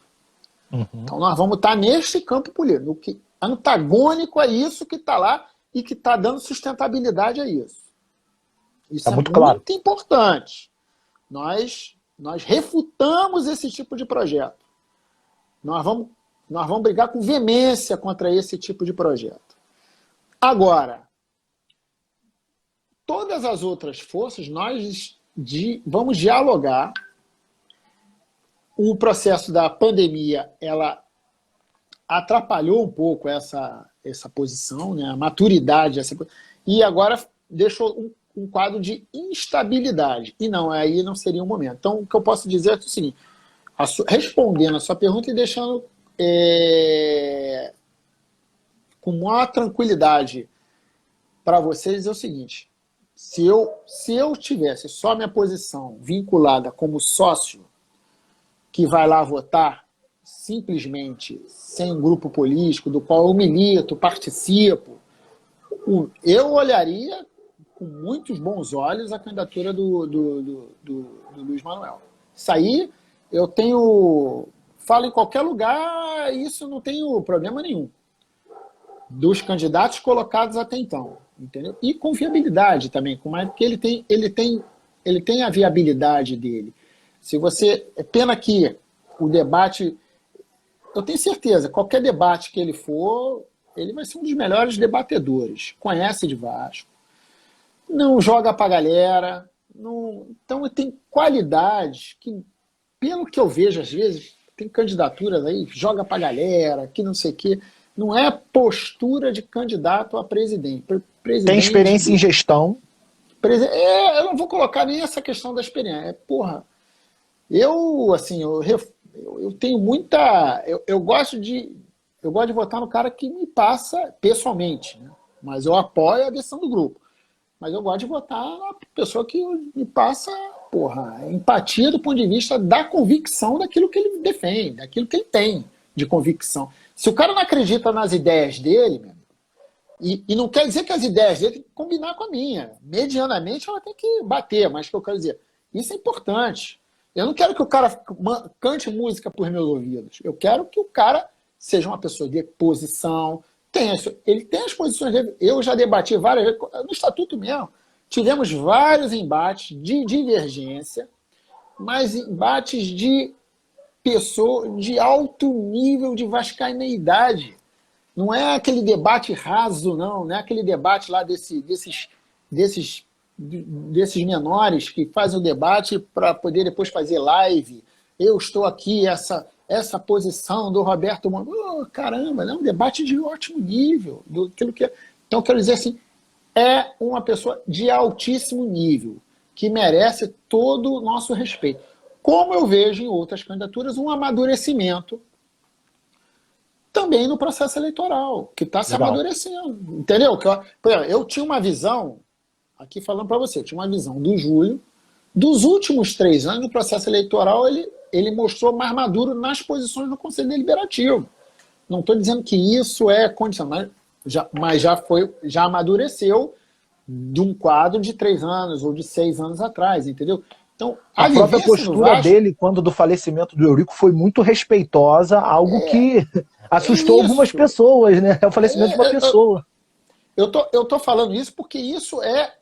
Então nós vamos estar neste campo político, que antagônico a isso que está lá e que está dando sustentabilidade a isso. Isso é muito claro. importante. Nós refutamos esse tipo de projeto. Nós vamos brigar com veemência contra esse tipo de projeto. Agora, todas as outras forças, nós vamos dialogar. O processo da pandemia, ela atrapalhou um pouco essa posição, né? A maturidade, e agora deixou um quadro de instabilidade. E não, aí não seria o momento. Então, o que eu posso dizer é o seguinte, respondendo a sua pergunta e deixando com maior tranquilidade para vocês, é o seguinte, se eu tivesse só minha posição vinculada como sócio, que vai lá votar simplesmente sem um grupo político do qual eu milito, participo, eu olharia com muitos bons olhos a candidatura do Luiz Manuel. Isso aí falo em qualquer lugar, isso não tenho problema nenhum. Dos candidatos colocados até então, entendeu? E com viabilidade também, porque ele tem a viabilidade dele. É pena que o debate, eu tenho certeza, qualquer debate que ele for, ele vai ser um dos melhores debatedores. Conhece de Vasco, não joga pra galera, então tem qualidades que, pelo que eu vejo às vezes, tem candidaturas aí, joga pra galera, que não sei o quê. Não é postura de candidato a presidente. Tem experiência em gestão. Eu não vou colocar nem essa questão da experiência. Eu tenho muita... Eu gosto de votar no cara que me passa pessoalmente, né? Mas eu apoio a decisão do grupo. Mas eu gosto de votar na pessoa que me passa, empatia do ponto de vista da convicção daquilo que ele defende, daquilo que ele tem de convicção. Se o cara não acredita nas ideias dele, meu amigo, e não quer dizer que as ideias dele têm que combinar com a minha. Medianamente ela tem que bater, mas o que eu quero dizer, isso é importante. Eu não quero que o cara cante música por meus ouvidos. Eu quero que o cara seja uma pessoa de posição, ele tem as posições dele. Eu já debati várias vezes, no estatuto mesmo, tivemos vários embates de divergência, mas embates de pessoas de alto nível de vascaíneidade. Não é aquele debate raso, não é aquele debate lá desses menores que fazem o debate para poder depois fazer live. Eu estou aqui, essa posição do Roberto Caramba, é um debate de ótimo nível, aquilo que Então, eu quero dizer assim, é uma pessoa de altíssimo nível, que merece todo o nosso respeito. Como eu vejo em outras candidaturas, um amadurecimento também no processo eleitoral, que está se amadurecendo, entendeu? Por exemplo, eu tinha uma visão, aqui falando para você, eu tinha uma visão do Júlio, dos últimos 3 anos do processo eleitoral, ele mostrou mais maduro nas posições no Conselho Deliberativo. Não estou dizendo que isso é condição, mas já amadureceu de um quadro de 3 anos ou de 6 anos atrás, entendeu? Então, a própria postura dele, quando do falecimento do Eurico, foi muito respeitosa, algo que assustou algumas pessoas, né? É o falecimento de uma pessoa. Eu tô falando isso porque isso é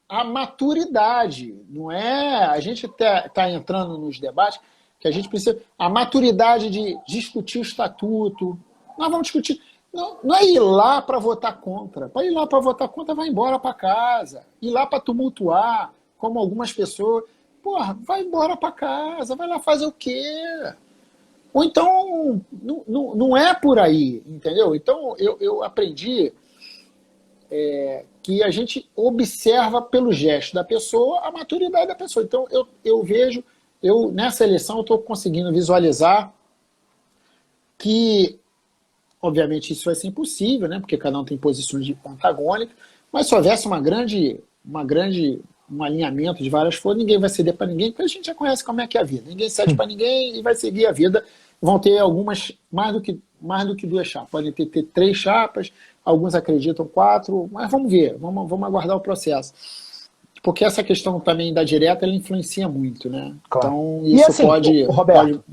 a maturidade, não é? A gente tá entrando nos debates que a gente precisa... A maturidade de discutir o estatuto. Nós vamos discutir... Não é ir lá para votar contra. Para ir lá para votar contra, vai embora para casa. Ir lá para tumultuar, como algumas pessoas. Porra, vai embora para casa, vai lá fazer o quê? Ou então, não é por aí, entendeu? Então, eu aprendi que a gente observa pelo gesto da pessoa a maturidade da pessoa. Então, eu vejo, nessa eleição, eu estou conseguindo visualizar que, obviamente, isso vai ser impossível, né? Porque cada um tem posições antagônicas, mas se houvesse um alinhamento de várias forças, ninguém vai ceder para ninguém, porque a gente já conhece como é que é a vida. Ninguém cede para ninguém e vai seguir a vida. Vão ter algumas, mais do que 2 chapas. Podem ter 3 chapas, alguns acreditam 4, mas vamos ver, vamos aguardar o processo. Porque essa questão também da direta, ela influencia muito, né? Claro. Então, isso assim,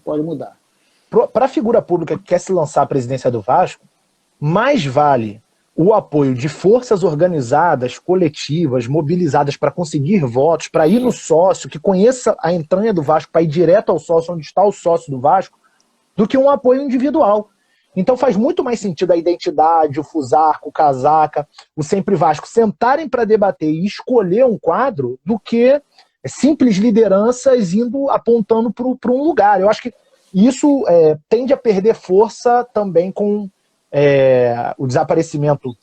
pode mudar. Para a figura pública que quer se lançar à presidência do Vasco, mais vale o apoio de forças organizadas, coletivas, mobilizadas para conseguir votos, para ir no sócio, que conheça a entranha do Vasco, para ir direto ao sócio, onde está o sócio do Vasco, do que um apoio individual. Então faz muito mais sentido a Identidade, o Fusarco, o Casaca, o Sempre Vasco sentarem para debater e escolher um quadro do que simples lideranças indo apontando para um lugar. Eu acho que isso tende a perder força também com o desaparecimento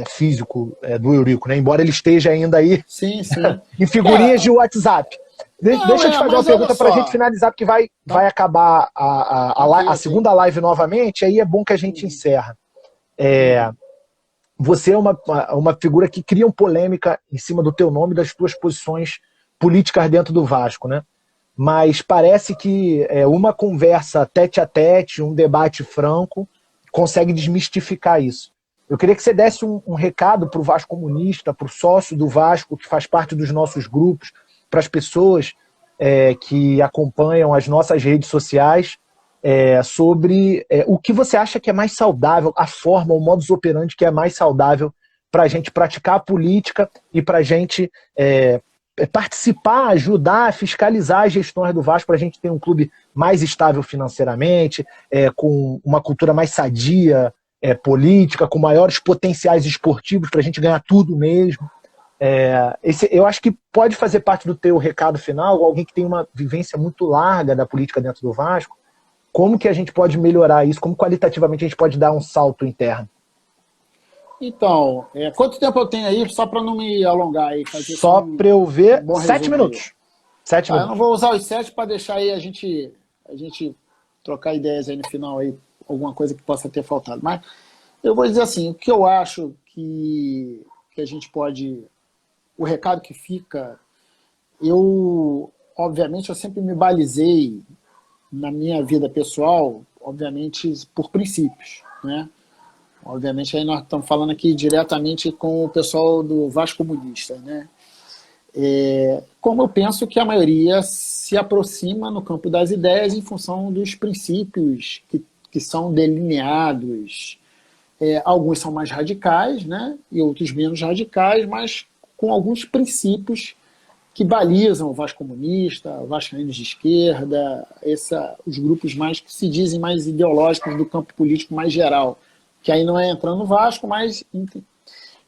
físico do Eurico, né? Embora ele esteja ainda aí sim. em figurinhas de WhatsApp. Deixa eu te fazer uma pergunta para a gente finalizar, porque vai acabar a segunda live novamente, aí é bom que a gente encerra. Você é uma figura que cria polêmica em cima do teu nome e das tuas posições políticas dentro do Vasco, né? Mas parece que uma conversa tete a tete, um debate franco, consegue desmistificar isso. Eu queria que você desse um recado para o Vasco Comunista, para o sócio do Vasco, que faz parte dos nossos grupos, para as pessoas que acompanham as nossas redes sociais, sobre o que você acha que é mais saudável, a forma, o modus operandi que é mais saudável para a gente praticar a política e para a gente participar, ajudar, fiscalizar as gestões do Vasco, para a gente ter um clube mais estável financeiramente, com uma cultura mais sadia, política, com maiores potenciais esportivos para a gente ganhar tudo mesmo. Eu acho que pode fazer parte do teu recado final, alguém que tem uma vivência muito larga da política dentro do Vasco. Como que a gente pode melhorar isso? Como qualitativamente a gente pode dar um salto interno? Então, quanto tempo eu tenho aí, só para não me alongar aí? Só para eu ver, 7 minutos. 7 minutos. Eu não vou usar os 7 para deixar aí a gente trocar ideias aí no final, aí, alguma coisa que possa ter faltado. Mas eu vou dizer assim, o que eu acho que a gente pode... O recado que fica... Obviamente, eu sempre me balizei na minha vida pessoal, obviamente, por princípios, né? Obviamente, aí nós estamos falando aqui diretamente com o pessoal do Vasco Comunista, né? Como eu penso que a maioria se aproxima no campo das ideias em função dos princípios que são delineados. Alguns são mais radicais, né? E outros menos radicais, mas com alguns princípios que balizam o Vasco Comunista, o Vascaínos de esquerda, os grupos mais que se dizem mais ideológicos do campo político mais geral, que aí não é entrando no Vasco, mas...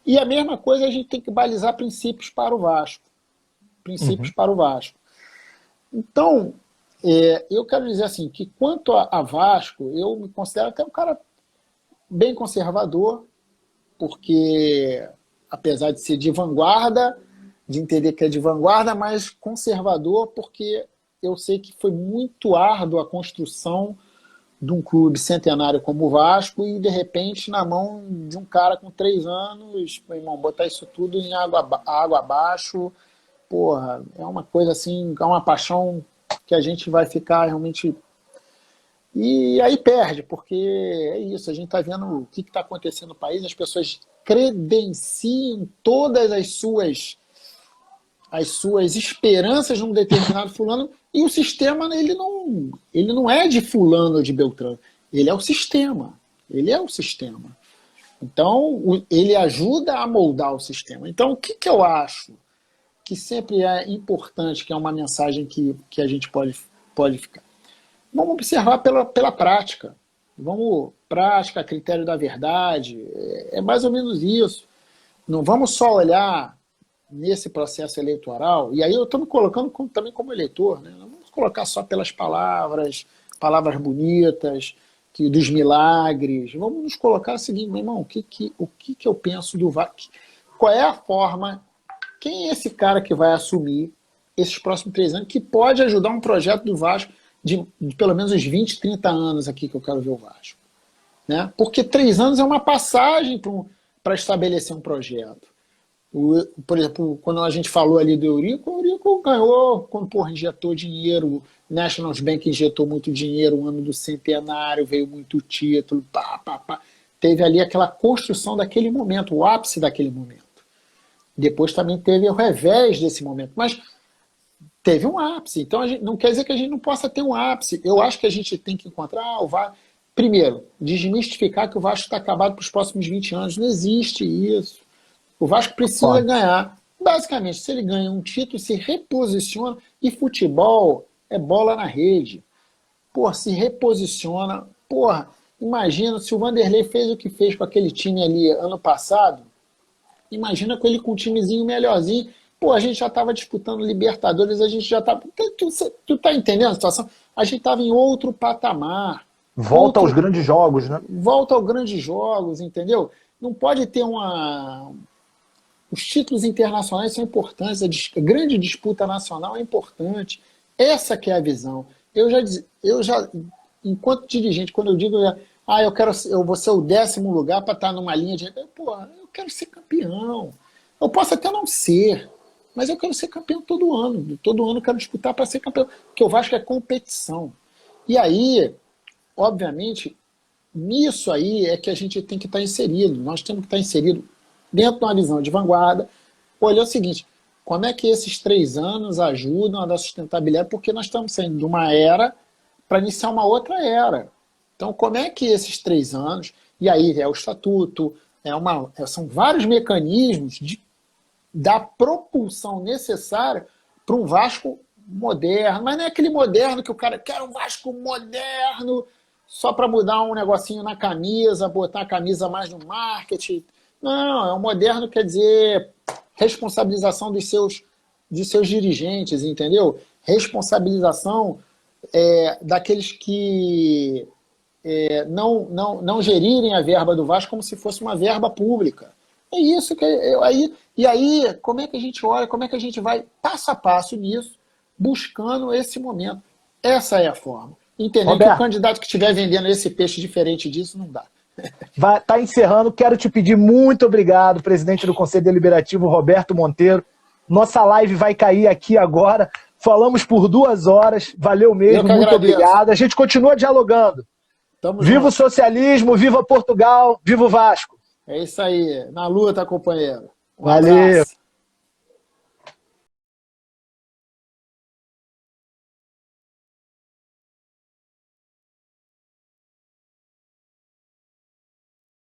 E a mesma coisa, a gente tem que balizar princípios para o Vasco. Princípios para o Vasco. Então, eu quero dizer assim, que quanto a Vasco, eu me considero até um cara bem conservador, porque, apesar de ser de vanguarda, de entender que é de vanguarda, mas conservador, porque eu sei que foi muito árduo a construção de um clube centenário como o Vasco e, de repente, na mão de um cara com 3 anos, meu irmão, botar isso tudo em água abaixo, porra, é uma coisa assim, é uma paixão que a gente vai ficar realmente... E aí perde, porque é isso, a gente está vendo o que está acontecendo no país, as pessoas credenciam todas as suas esperanças num determinado fulano, e o sistema ele não é de fulano ou de Beltrano, ele é o sistema. Então, ele ajuda a moldar o sistema. Então, o que eu acho que sempre é importante, que é uma mensagem que a gente pode ficar? Vamos observar pela prática. Prática, critério da verdade, é mais ou menos isso. Não vamos só olhar nesse processo eleitoral, e aí eu estou me colocando também como eleitor, né? Não vamos colocar só pelas palavras bonitas, dos milagres. Vamos nos colocar o seguinte, meu irmão, o que eu penso do Vasco? Qual é a forma, quem é esse cara que vai assumir esses próximos 3 anos, que pode ajudar um projeto do Vasco de pelo menos uns 20, 30 anos aqui que eu quero ver o Vasco, né? Porque 3 anos é uma passagem para estabelecer um projeto. Por exemplo, quando a gente falou ali do Eurico, o Eurico ganhou quando injetou dinheiro, o National Bank injetou muito dinheiro, o ano do centenário, veio muito título, teve ali aquela construção daquele momento, o ápice daquele momento. Depois também teve o revés desse momento, mas teve um ápice. Então, não quer dizer que a gente não possa ter um ápice. Eu acho que a gente tem que encontrar o Vasco. Primeiro, desmistificar que o Vasco está acabado para os próximos 20 anos. Não existe isso. O Vasco precisa ganhar. Basicamente, se ele ganha um título, se reposiciona. E futebol é bola na rede. Se reposiciona. Imagina se o Vanderlei fez o que fez com aquele time ali ano passado. Imagina com ele com um timezinho melhorzinho. A gente já estava disputando Libertadores, a gente já estava... Tu tá entendendo a situação? A gente estava em outro patamar. Volta aos grandes jogos, né? Volta aos grandes jogos, entendeu? Não pode ter Os títulos internacionais são importantes, a grande disputa nacional é importante. Essa que é a visão. Eu já enquanto dirigente, quando eu digo, eu vou ser o 10º lugar para estar numa linha de... eu quero ser campeão. Eu posso até não ser, mas eu quero ser campeão todo ano. Todo ano eu quero disputar para ser campeão. Porque eu acho que é competição. E aí, obviamente, nisso aí é que a gente tem que estar inserido. Nós temos que estar inserido dentro de uma visão de vanguarda. Olha o seguinte, como é que esses 3 anos ajudam a dar sustentabilidade? Porque nós estamos saindo de uma era para iniciar uma outra era. Então, como é que esses 3 anos... E aí é o estatuto, são vários mecanismos da propulsão necessária para um Vasco moderno. Mas não é aquele moderno que o cara quer, um Vasco moderno só para mudar um negocinho na camisa, botar a camisa mais no marketing. Não, é um moderno, quer dizer, responsabilização de seus dirigentes, entendeu? Responsabilização daqueles que não gerirem a verba do Vasco como se fosse uma verba pública. É isso que e aí, como é que a gente olha, como é que a gente vai passo a passo nisso, buscando esse momento. Essa é a forma. Entendendo que o candidato que estiver vendendo esse peixe diferente disso, não dá. Tá encerrando, quero te pedir muito obrigado, presidente do Conselho Deliberativo, Roberto Monteiro. Nossa live vai cair aqui agora. Falamos por 2 horas, valeu mesmo, muito obrigado. A gente continua dialogando. Viva o socialismo, viva Portugal, viva o Vasco. É isso aí, na luta, companheiro. Valeu. Abraço.